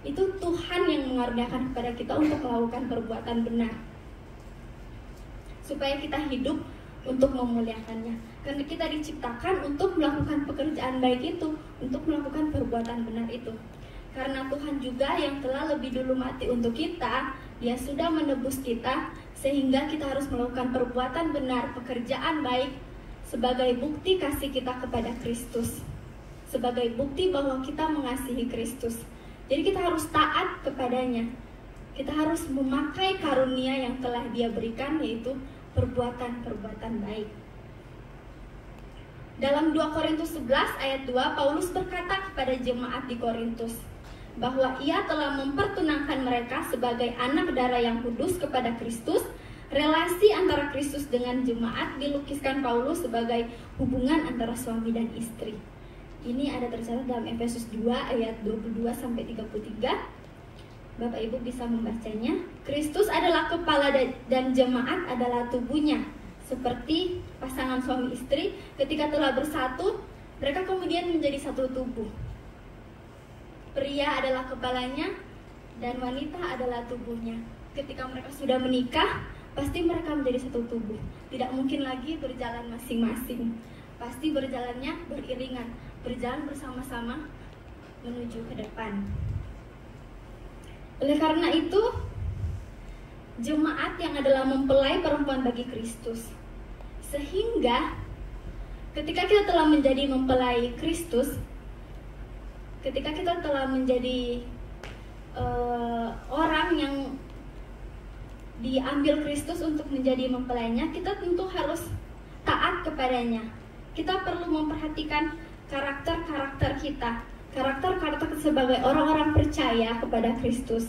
Itu Tuhan yang mengaruniakan kepada kita untuk melakukan perbuatan benar, supaya kita hidup untuk memuliakannya. Karena kita diciptakan untuk melakukan pekerjaan baik itu, untuk melakukan perbuatan benar itu. Karena Tuhan juga yang telah lebih dulu mati untuk kita, Dia sudah menebus kita, sehingga kita harus melakukan perbuatan benar, pekerjaan baik, sebagai bukti kasih kita kepada Kristus, sebagai bukti bahwa kita mengasihi Kristus. Jadi kita harus taat kepadanya. Kita harus memakai karunia yang telah Dia berikan, yaitu perbuatan-perbuatan baik. Dalam 2 Korintus 11 ayat 2, Paulus berkata kepada jemaat di Korintus bahwa ia telah mempertunangkan mereka sebagai anak darah yang kudus kepada Kristus. Relasi antara Kristus dengan jemaat dilukiskan Paulus sebagai hubungan antara suami dan istri. Ini ada tercatat dalam Efesus 2 ayat 22-33. Bapak Ibu bisa membacanya. Kristus adalah kepala dan jemaat adalah tubuhnya. Seperti pasangan suami istri, ketika telah bersatu, mereka kemudian menjadi satu tubuh. Pria adalah kepalanya dan wanita adalah tubuhnya. Ketika mereka sudah menikah, pasti mereka menjadi satu tubuh. Tidak mungkin lagi berjalan masing-masing. Pasti berjalannya beriringan, berjalan bersama-sama menuju ke depan. Oleh karena itu, jemaat yang adalah mempelai perempuan bagi Kristus. Sehingga ketika kita telah menjadi mempelai Kristus, ketika kita telah menjadi orang yang diambil Kristus untuk menjadi mempelainya, kita tentu harus taat kepadanya. Kita perlu memperhatikan karakter-karakter kita, karakter-karakter sebagai orang-orang percaya kepada Kristus.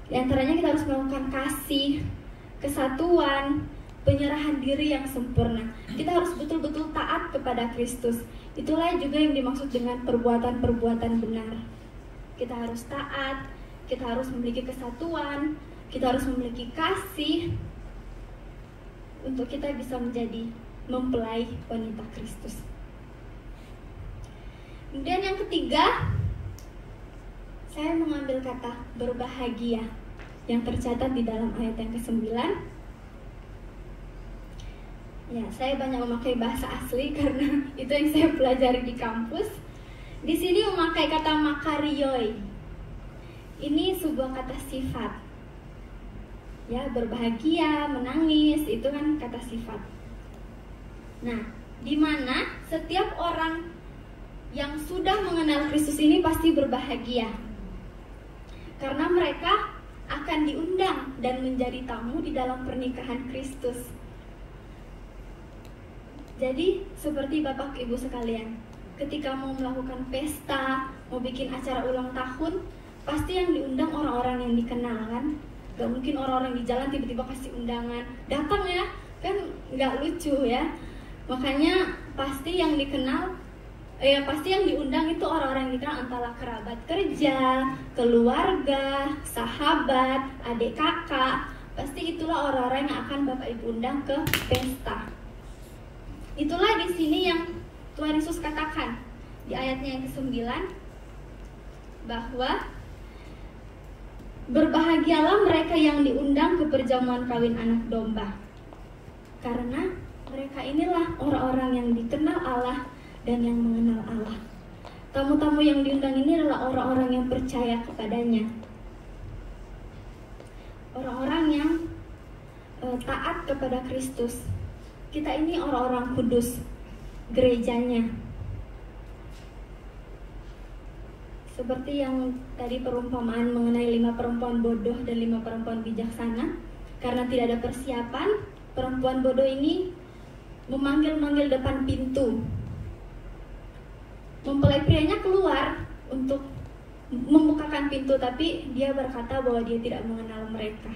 Di antaranya kita harus melakukan kasih, kesatuan, penyerahan diri yang sempurna. Kita harus betul-betul taat kepada Kristus. Itulah juga yang dimaksud dengan perbuatan-perbuatan benar. Kita harus taat, kita harus memiliki kesatuan, kita harus memiliki kasih untuk kita bisa menjadi mempelai wanita Kristus. Kemudian yang ketiga, saya mengambil kata berbahagia yang tercatat di dalam ayat yang ke-9. Ya, saya banyak memakai bahasa asli karena itu yang saya pelajari di kampus. Di sini memakai kata makarioi. Ini sebuah kata sifat. Ya, berbahagia, menangis, itu kan kata sifat. Nah, di mana setiap orang yang sudah mengenal Kristus ini pasti berbahagia. Karena mereka akan diundang dan menjadi tamu di dalam pernikahan Kristus. Jadi seperti Bapak Ibu sekalian, ketika mau melakukan pesta, mau bikin acara ulang tahun, pasti yang diundang orang-orang yang dikenal kan. Gak mungkin orang-orang di jalan tiba-tiba kasih undangan, datang ya, kan gak lucu ya. Makanya pasti yang dikenal, pasti yang diundang itu orang-orang yang dikenal, antara kerabat kerja, keluarga, sahabat, adik kakak. Pasti itulah orang-orang yang akan Bapak Ibu undang ke pesta. Itulah di sini yang Tuhan Yesus katakan di ayatnya yang ke-9, bahwa berbahagialah mereka yang diundang ke perjamuan kawin anak domba, karena mereka inilah orang-orang yang dikenal Allah dan yang mengenal Allah. Tamu-tamu yang diundang ini adalah orang-orang yang percaya kepadanya, orang-orang yang taat kepada Kristus. Kita ini orang-orang kudus, gerejanya. Seperti yang tadi perumpamaan mengenai 5 perempuan bodoh dan 5 perempuan bijaksana. Karena tidak ada persiapan, perempuan bodoh ini memanggil-manggil depan pintu. Mempelai prianya keluar untuk membukakan pintu, tapi dia berkata bahwa dia tidak mengenal mereka.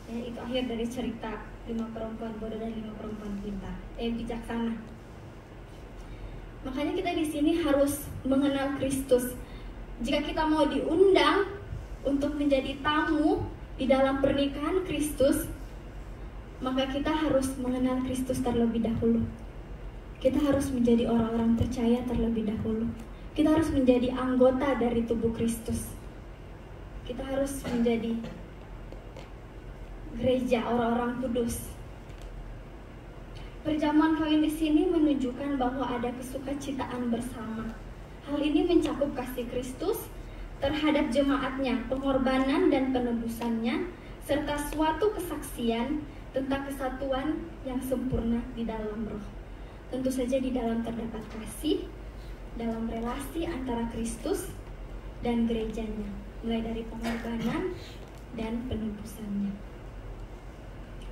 Ya, itu akhir dari cerita 5 perempuan bodoh dan 5 perempuan bijaksana. Makanya kita di sini harus mengenal Kristus. Jika kita mau diundang untuk menjadi tamu di dalam pernikahan Kristus, maka kita harus mengenal Kristus terlebih dahulu. Kita harus menjadi orang-orang percaya terlebih dahulu. Kita harus menjadi anggota dari tubuh Kristus. Kita harus menjadi gereja orang-orang kudus. Perjamuan kawin di sini menunjukkan bahwa ada kesukacitaan bersama. Hal ini mencakup kasih Kristus terhadap jemaatnya, pengorbanan dan penebusannya, serta suatu kesaksian tentang kesatuan yang sempurna di dalam roh. Tentu saja di dalam terdapat kasih, dalam relasi antara Kristus dan gerejanya, mulai dari pengorbanan dan penebusannya.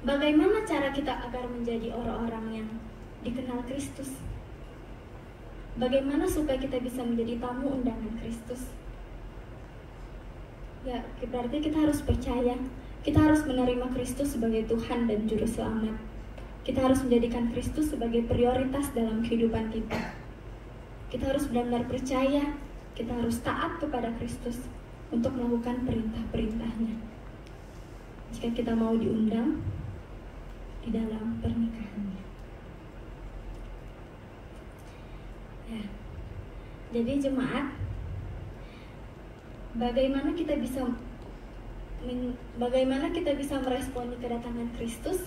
Bagaimana cara kita agar menjadi orang-orang yang dikenal Kristus? Bagaimana supaya kita bisa menjadi tamu undangan Kristus? Ya, berarti kita harus percaya. Kita harus menerima Kristus sebagai Tuhan dan Juru Selamat. Kita harus menjadikan Kristus sebagai prioritas dalam kehidupan kita. Kita harus benar-benar percaya. Kita harus taat kepada Kristus untuk melakukan perintah-perintahnya. Jika kita mau diundang di dalam pernikahannya. Ya. Jadi jemaat, bagaimana kita bisa meresponi kedatangan Kristus?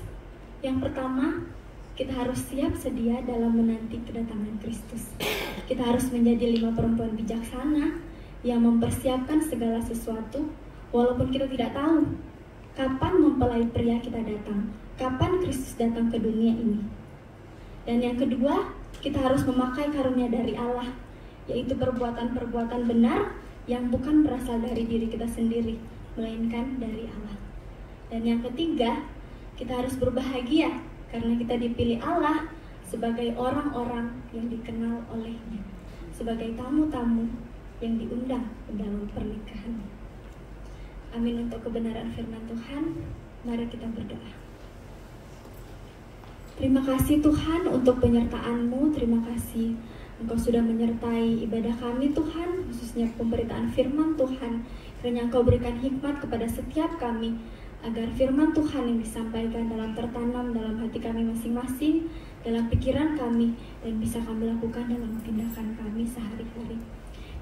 Yang pertama, kita harus siap sedia dalam menanti kedatangan Kristus. Kita harus menjadi 5 perempuan bijaksana yang mempersiapkan segala sesuatu, walaupun kita tidak tahu kapan mempelai pria kita datang, kapan Kristus datang ke dunia ini. Dan yang kedua, kita harus memakai karunia dari Allah, yaitu perbuatan-perbuatan benar yang bukan berasal dari diri kita sendiri, melainkan dari Allah. Dan yang ketiga, kita harus berbahagia karena kita dipilih Allah sebagai orang-orang yang dikenal olehnya, sebagai tamu-tamu yang diundang ke dalam pernikahan. Amin untuk kebenaran firman Tuhan. Mari kita berdoa. Terima kasih Tuhan untuk penyertaan-Mu. Terima kasih Engkau sudah menyertai ibadah kami Tuhan, khususnya pemberitaan firman Tuhan. Kiranya Engkau berikan hikmat kepada setiap kami, agar firman Tuhan yang disampaikan tertanam dalam hati kami masing-masing, dalam pikiran kami, dan bisa kami lakukan dalam tindakan kami sehari-hari.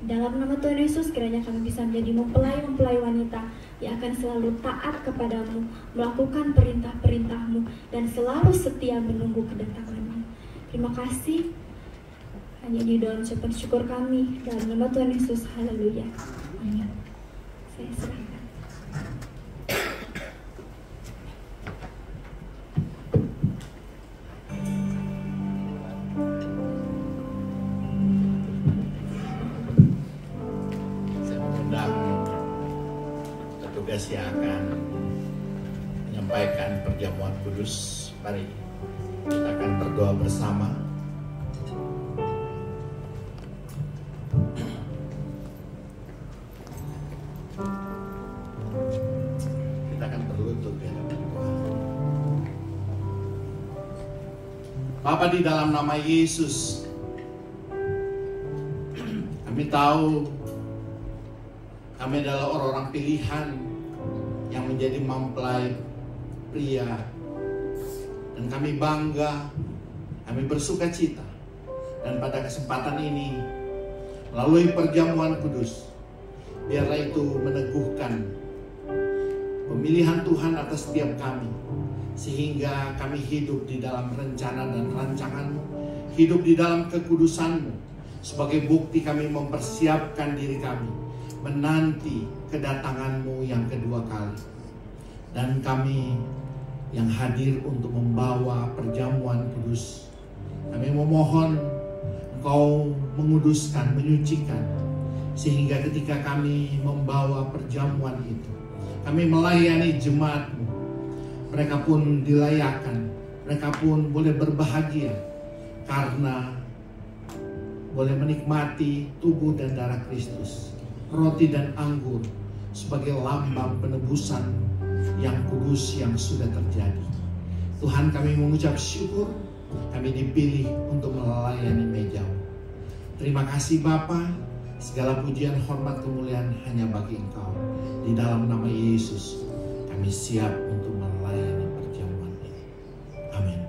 Dalam nama Tuhan Yesus, kiranya kami bisa menjadi mempelai-mempelai wanita yang akan selalu taat kepadamu, melakukan perintah-perintahmu, dan selalu setia menunggu kedatanganmu. Terima kasih. Hanya di dalam ucapan syukur kami, dalam nama Tuhan Yesus. Haleluya. Amin. Saya serahkan. Petugas yang akan menyampaikan perjamuan kudus. Mari kita akan berdoa bersama. Kita akan berlutut di hadapan Tuhan. Bapa, di dalam nama Yesus, kami tahu kami adalah orang-orang pilihan yang menjadi mempelai pria, dan kami bangga, kami bersuka cita, dan pada kesempatan ini melalui perjamuan kudus, biarlah itu meneguhkan pemilihan Tuhan atas setiap kami, sehingga kami hidup di dalam rencana dan rancangan-Mu, hidup di dalam kekudusan-Mu, sebagai bukti kami mempersiapkan diri kami menanti kedatangan-Mu yang kedua kali. Dan kami yang hadir untuk membawa perjamuan kudus, kami memohon Engkau menguduskan, menyucikan, sehingga ketika kami membawa perjamuan itu, kami melayani jemaat-Mu, mereka pun dilayakkan, mereka pun boleh berbahagia karena boleh menikmati tubuh dan darah Kristus, roti dan anggur sebagai lambang penebusan yang kudus yang sudah terjadi. Tuhan, kami mengucap syukur kami dipilih untuk melayani mejamu. Terima kasih Bapa, segala pujian, hormat, kemuliaan hanya bagi Engkau. Di dalam nama Yesus kami siap untuk melayani perjamuan ini. Amin.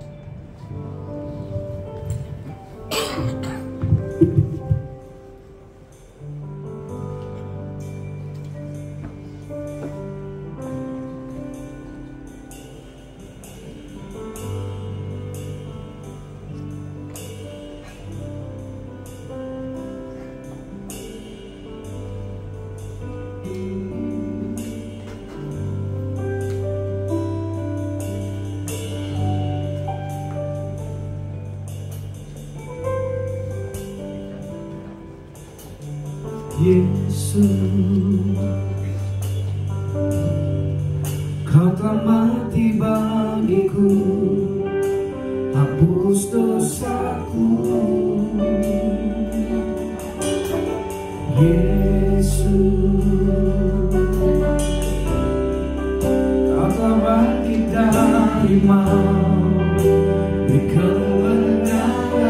Yesus, Kau telah mati bagiku, hapus dosaku. Yesus, Kau telah bangkit dari maut, beri kebenaran.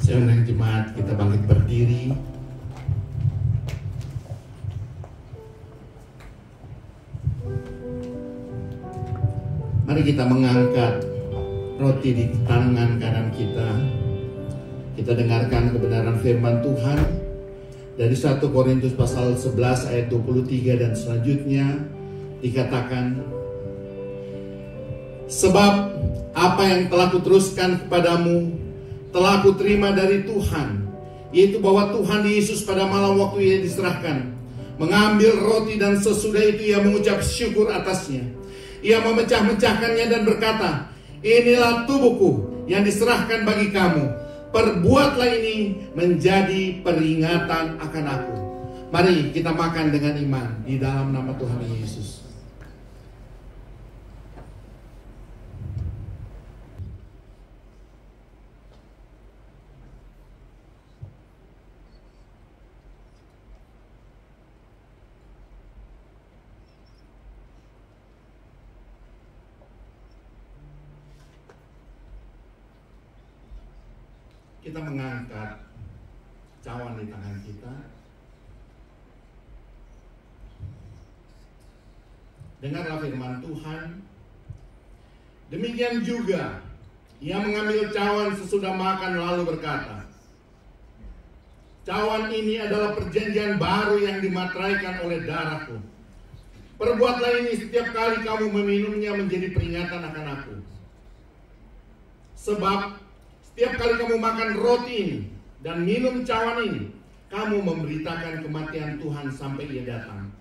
Seorang jemaat, kita bangkit berdiri. Mari kita mengangkat roti di tangan kanan kita. Kita dengarkan kebenaran firman Tuhan dari 1 Korintus pasal 11 ayat 23 dan selanjutnya. Dikatakan, sebab apa yang telah kuteruskan kepadamu telah aku terima dari Tuhan, yaitu bahwa Tuhan Yesus pada malam waktu ia diserahkan mengambil roti dan sesudah itu ia mengucap syukur atasnya. Ia memecah-mecahkannya dan berkata, inilah tubuhku yang diserahkan bagi kamu. Perbuatlah ini menjadi peringatan akan aku. Mari kita makan dengan iman di dalam nama Tuhan Yesus. Kita mengangkat cawan di tangan kita. Dengarlah firman Tuhan. Demikian juga ia mengambil cawan sesudah makan lalu berkata, cawan ini adalah perjanjian baru yang dimateraikan oleh darahku. Perbuatlah ini setiap kali kamu meminumnya menjadi peringatan akan aku. Sebab setiap kali kamu makan roti ini dan minum cawan ini, kamu memberitakan kematian Tuhan sampai ia datang.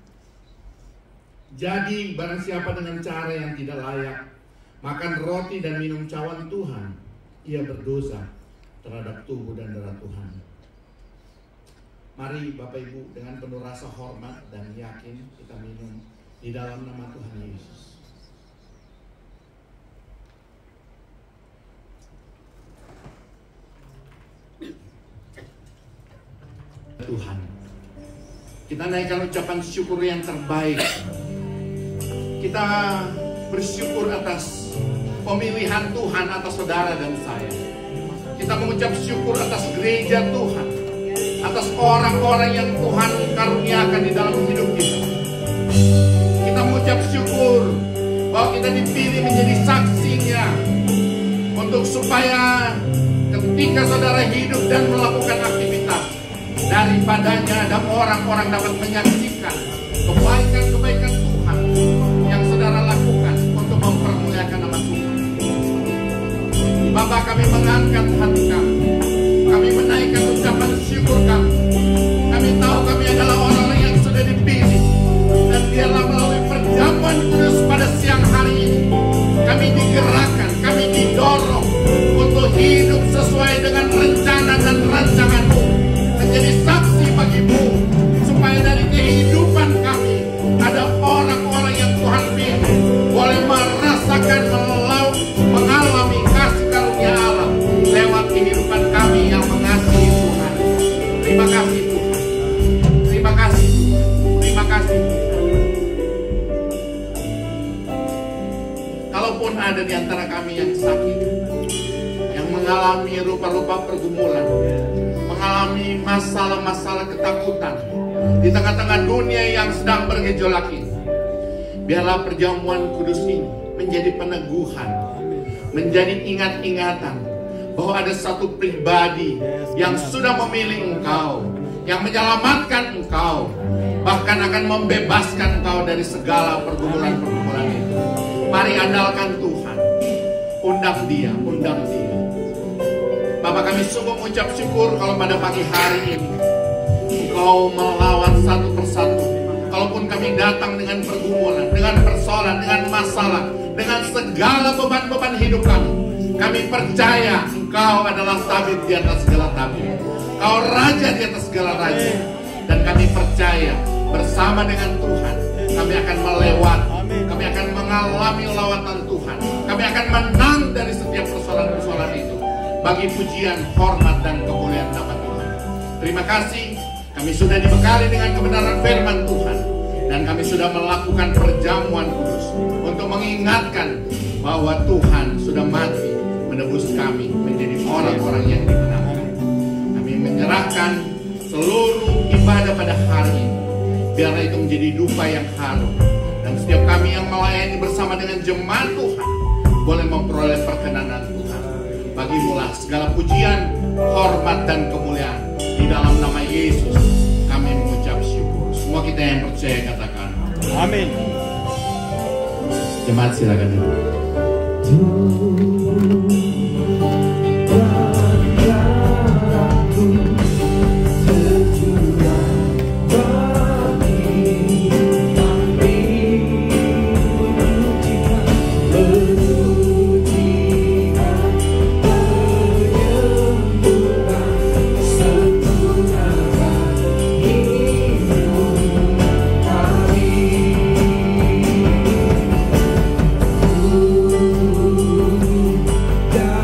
Jadi barang siapa dengan cara yang tidak layak makan roti dan minum cawan Tuhan, ia berdosa terhadap tubuh dan darah Tuhan. Mari Bapak Ibu dengan penuh rasa hormat dan yakin kita minum di dalam nama Tuhan Yesus. Tuhan, kita naikkan ucapan syukur yang terbaik. Kita bersyukur atas pemilihan Tuhan atas saudara dan saya. Kita mengucap syukur atas gereja Tuhan, atas orang-orang yang Tuhan karuniakan di dalam hidup kita. Kita mengucap syukur bahwa kita dipilih menjadi saksinya, untuk supaya ketika saudara hidup dan melakukan aktivitas, daripadanya ada orang-orang dapat menyaksikan kebaikan-kebaikan Tuhan yang saudara lakukan untuk mempermuliakan nama Tuhan. Bapak, kami mengangkat hati kami menaikkan ucapan syukur kami. Kami tahu kami adalah orang yang sudah dipilih, dan biarlah melalui perjamuan kudus pada siang hari ini kami digerakkan, kami didorong untuk hidup sesuai dengan rencana dan rancangan-Mu, menjadi saksi bagi-Mu, supaya dari kehidupan kami ada orang-orang yang Tuhan pilih boleh merasakan, mengalami kasih karunia Allah lewat kehidupan kami yang mengasihi Tuhan. Terima kasih Tuhan, terima kasih Tuhan, terima kasih Tuhan. Kalaupun ada di antara kami yang sakit, yang mengalami rupa-rupa pergumulan, mengalami masalah-masalah ketakutan di tengah-tengah dunia yang sedang bergejolak ini, biarlah perjamuan kudus ini menjadi peneguhan, menjadi ingat-ingatan bahwa ada satu pribadi yang sudah memilih engkau, yang menyelamatkan engkau, bahkan akan membebaskan engkau dari segala pergumulan-pergumulan itu. Mari andalkan Tuhan, undang dia, undang dia. Bapak, kami sungguh mengucap syukur kalau pada pagi hari ini Engkau melawan satu persatu. Kalaupun kami datang dengan pergumulan, dengan persoalan, dengan masalah, dengan segala beban-beban hidup kami percaya Engkau adalah tabib di atas segala tabib, Engkau raja di atas segala raja. Dan kami percaya bersama dengan Tuhan kami akan melewati, kami akan mengalami lawatan Tuhan, kami akan menang dari setiap persoalan-persoalan itu, bagi pujian, hormat, dan kemuliaan nama Tuhan. Terima kasih, kami sudah dibekali dengan kebenaran firman Tuhan, dan kami sudah melakukan perjamuan kudus untuk mengingatkan bahwa Tuhan sudah mati menebus kami menjadi orang-orang yang dimenangkan. Kami menyerahkan seluruh ibadah pada hari ini, biarlah itu menjadi dupa yang harum, dan setiap kami yang melayani bersama dengan jemaat Tuhan boleh memperoleh perkenanan Tuhan. Bagimulah segala pujian, hormat, dan kemuliaan. Di dalam nama Yesus kami mengucap syukur. Semua kita yang percaya katakan amin. Jemaat silakan duduk. Yeah.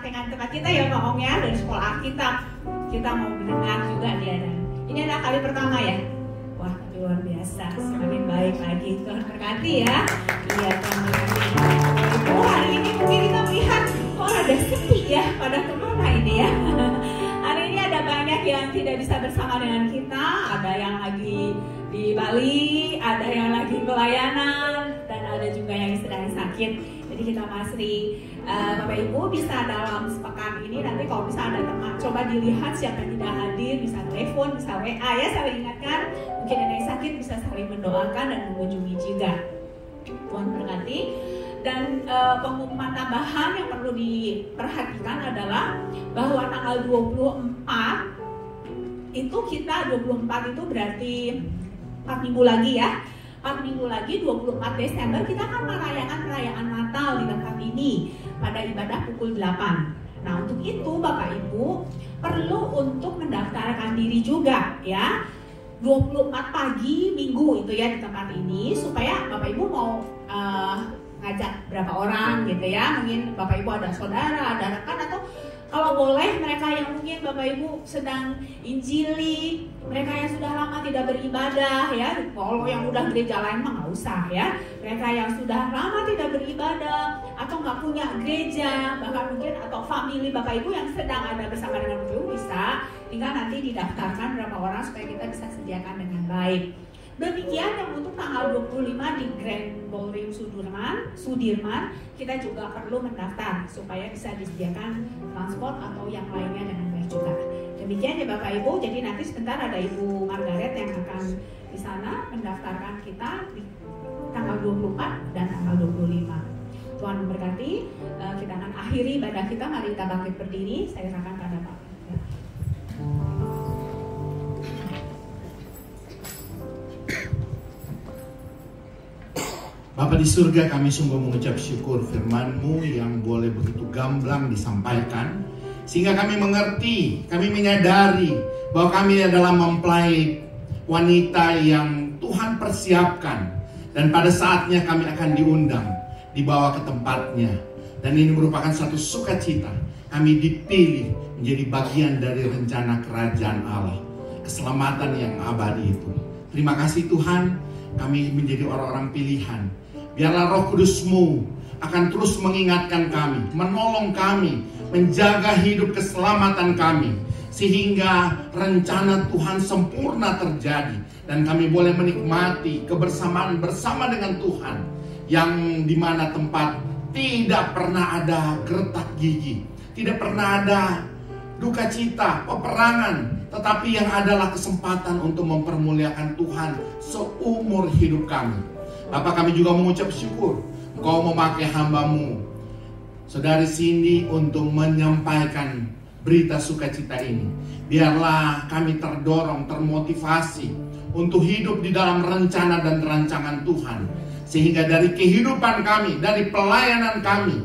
dengan tempat kita ya Pak Ong ya, dari sekolah kita mau mendengar juga dia. Dan ini adalah kali pertama ya. Wah, tapi luar biasa, semakin baik lagi. Tuhan berkati ya. Iya, Tuhan berkati. Oh, hari ini mungkin kita melihat kok ada sepi ya, pada kemana ini ya. Hari ini ada banyak yang tidak bisa bersama dengan kita, ada yang lagi di Bali, ada yang lagi pelayanan, dan ada juga yang sedang sakit. Jadi kita masih Bapak Ibu bisa dalam sepekan ini, nanti kalau bisa ada teman, coba dilihat siapa yang tidak hadir, bisa telepon, bisa WA ya, saling ingatkan. Mungkin ada yang sakit bisa saling mendoakan dan mengunjungi juga. Tuhan berkati. Dan pengumuman tambahan yang perlu diperhatikan adalah bahwa tanggal 24 itu kita 24 itu berarti 4 minggu lagi ya. 4 minggu lagi 24 Desember kita akan merayakan perayaan Natal di tempat ini pada ibadah pukul 8. Nah, untuk itu Bapak Ibu perlu untuk mendaftarkan diri juga ya. 24 pagi Minggu itu ya di tempat ini, supaya Bapak Ibu mau ngajak berapa orang gitu ya. Mungkin Bapak Ibu ada saudara, ada rekan, atau kalau boleh mereka yang mungkin Bapak Ibu sedang injili, mereka yang sudah lama tidak beribadah ya. Kalau yang udah gereja lain mah nggak usah ya. Mereka yang sudah lama tidak beribadah atau nggak punya gereja, bahkan mungkin atau family Bapak Ibu yang sedang ada bersama dengan Bapak Ibu, bisa tinggal nanti didaftarkan berapa orang supaya kita bisa sediakan dengan baik. Demikian yang untuk tanggal 25 di Grand Ballroom Sudirman, kita juga perlu mendaftar supaya bisa disediakan transport atau yang lainnya dengan baik juga. Demikian ya Bapak Ibu, jadi nanti sebentar ada Ibu Margaret yang akan di sana mendaftarkan kita di tanggal 24 dan tanggal 25. Tuhan memberkati, kita akan akhiri ibadah kita, mari kita bangkit berdiri, saya serahkan pada Pak. Bapa di surga, kami sungguh mengucap syukur firman-Mu yang boleh begitu gamblang disampaikan, sehingga kami mengerti, kami menyadari bahwa kami adalah mempelai wanita yang Tuhan persiapkan, dan pada saatnya kami akan diundang, dibawa ke tempatnya. Dan ini merupakan satu sukacita, kami dipilih menjadi bagian dari rencana kerajaan Allah, keselamatan yang abadi itu. Terima kasih Tuhan, kami menjadi orang-orang pilihan. Biarlah Roh Kudus-Mu akan terus mengingatkan kami, menolong kami, menjaga hidup keselamatan kami, sehingga rencana Tuhan sempurna terjadi, dan kami boleh menikmati kebersamaan bersama dengan Tuhan, yang dimana tempat tidak pernah ada gertak gigi, tidak pernah ada duka cita, peperangan, tetapi yang adalah kesempatan untuk mempermuliakan Tuhan seumur hidup kami. Bapak, kami juga mengucap syukur Engkau memakai hamba-Mu, Saudari Cindy, untuk menyampaikan berita sukacita ini. Biarlah kami terdorong, termotivasi untuk hidup di dalam rencana dan rancangan Tuhan, sehingga dari kehidupan kami, dari pelayanan kami,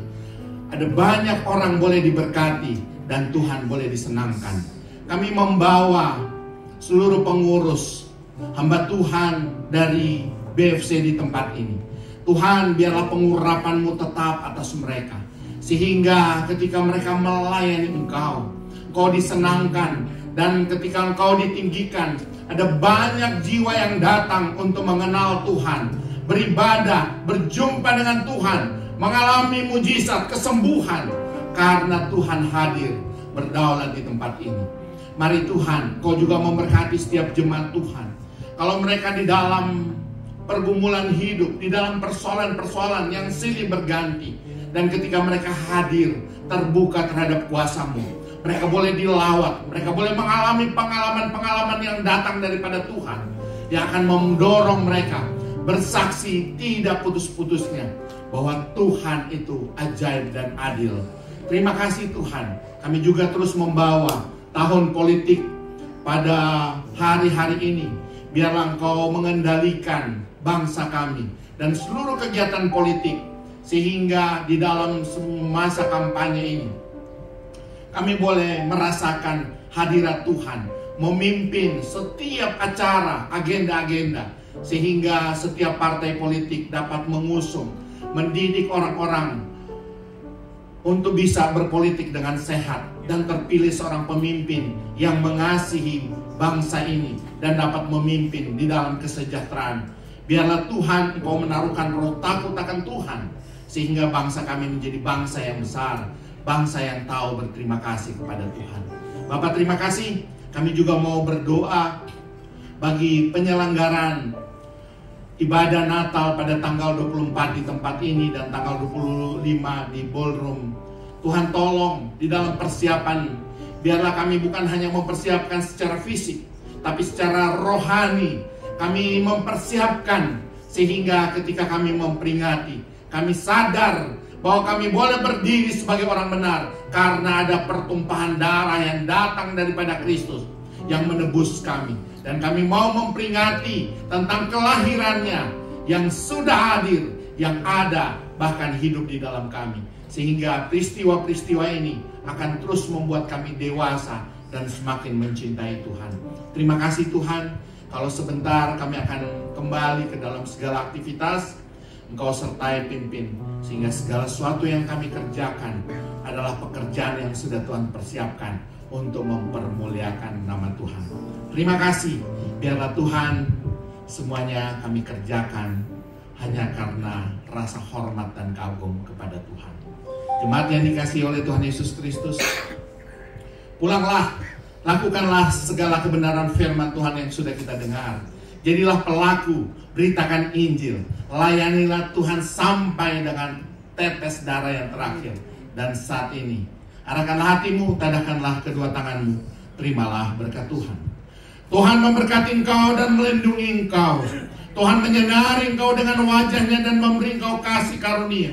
ada banyak orang boleh diberkati dan Tuhan boleh disenangkan. Kami membawa seluruh pengurus, hamba Tuhan dari BFC di tempat ini. Tuhan, biarlah pengurapan-Mu tetap atas mereka, sehingga ketika mereka melayani Engkau, Engkau disenangkan, dan ketika Engkau ditinggikan, ada banyak jiwa yang datang untuk mengenal Tuhan, beribadah, berjumpa dengan Tuhan, mengalami mujizat, kesembuhan, karena Tuhan hadir berdaulat di tempat ini. Mari Tuhan, Kau juga memberkati setiap jemaat Tuhan. Kalau mereka di dalam pergumulan hidup, di dalam persoalan-persoalan yang silih berganti, dan ketika mereka hadir, terbuka terhadap kuasa-Mu, mereka boleh dilawat, mereka boleh mengalami pengalaman-pengalaman yang datang daripada Tuhan, yang akan mendorong mereka bersaksi tidak putus-putusnya bahwa Tuhan itu ajaib dan adil. Terima kasih Tuhan, kami juga terus membawa tahun politik pada hari-hari ini. Biarlah Engkau mengendalikan bangsa kami dan seluruh kegiatan politik, sehingga di dalam masa kampanye ini kami boleh merasakan hadirat Tuhan, memimpin setiap acara, agenda-agenda, sehingga setiap partai politik dapat mengusung, mendidik orang-orang untuk bisa berpolitik dengan sehat dan terpilih seorang pemimpin yang mengasihi bangsa ini dan dapat memimpin di dalam kesejahteraan. Biarlah Tuhan Engkau menaruhkan roh takut akan Tuhan, sehingga bangsa kami menjadi bangsa yang besar, bangsa yang tahu berterima kasih kepada Tuhan. Bapak, terima kasih. Kami juga mau berdoa bagi penyelenggaran ibadah Natal pada tanggal 24 di tempat ini dan tanggal 25 di ballroom. Tuhan tolong di dalam persiapan, biarlah kami bukan hanya mempersiapkan secara fisik, tapi secara rohani kami mempersiapkan, sehingga ketika kami memperingati, kami sadar bahwa kami boleh berdiri sebagai orang benar karena ada pertumpahan darah yang datang daripada Kristus yang menebus kami. Dan kami mau memperingati tentang kelahirannya yang sudah hadir, yang ada, bahkan hidup di dalam kami. Sehingga peristiwa-peristiwa ini akan terus membuat kami dewasa dan semakin mencintai Tuhan. Terima kasih Tuhan. Kalau sebentar kami akan kembali ke dalam segala aktivitas, Engkau sertai pimpin, sehingga segala sesuatu yang kami kerjakan adalah pekerjaan yang sudah Tuhan persiapkan untuk mempermuliakan nama Tuhan. Terima kasih. Biarlah Tuhan semuanya kami kerjakan hanya karena rasa hormat dan kagum kepada Tuhan. Jemaat yang dikasihi oleh Tuhan Yesus Kristus, pulanglah, lakukanlah segala kebenaran firman Tuhan yang sudah kita dengar. Jadilah pelaku, beritakan Injil, layanilah Tuhan sampai dengan tetes darah yang terakhir. Dan saat ini, arahkanlah hatimu, tadahkanlah kedua tanganmu, terimalah berkat Tuhan. Tuhan memberkati engkau dan melindungi engkau. Tuhan menyinari engkau dengan wajahnya dan memberi engkau kasih karunia.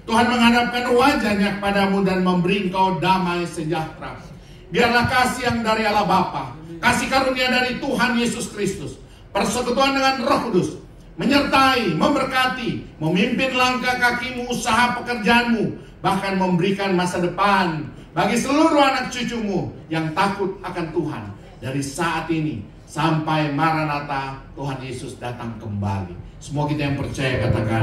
Tuhan menghadapkan wajahnya kepadamu dan memberi engkau damai sejahtera. Biarlah kasih yang dari Allah Bapa, kasih karunia dari Tuhan Yesus Kristus, persekutuan dengan Roh Kudus, menyertai, memberkati, memimpin langkah kakimu, usaha pekerjaanmu, bahkan memberikan masa depan bagi seluruh anak cucumu yang takut akan Tuhan. Dari saat ini sampai Maranatha, Tuhan Yesus datang kembali. Semua kita yang percaya katakan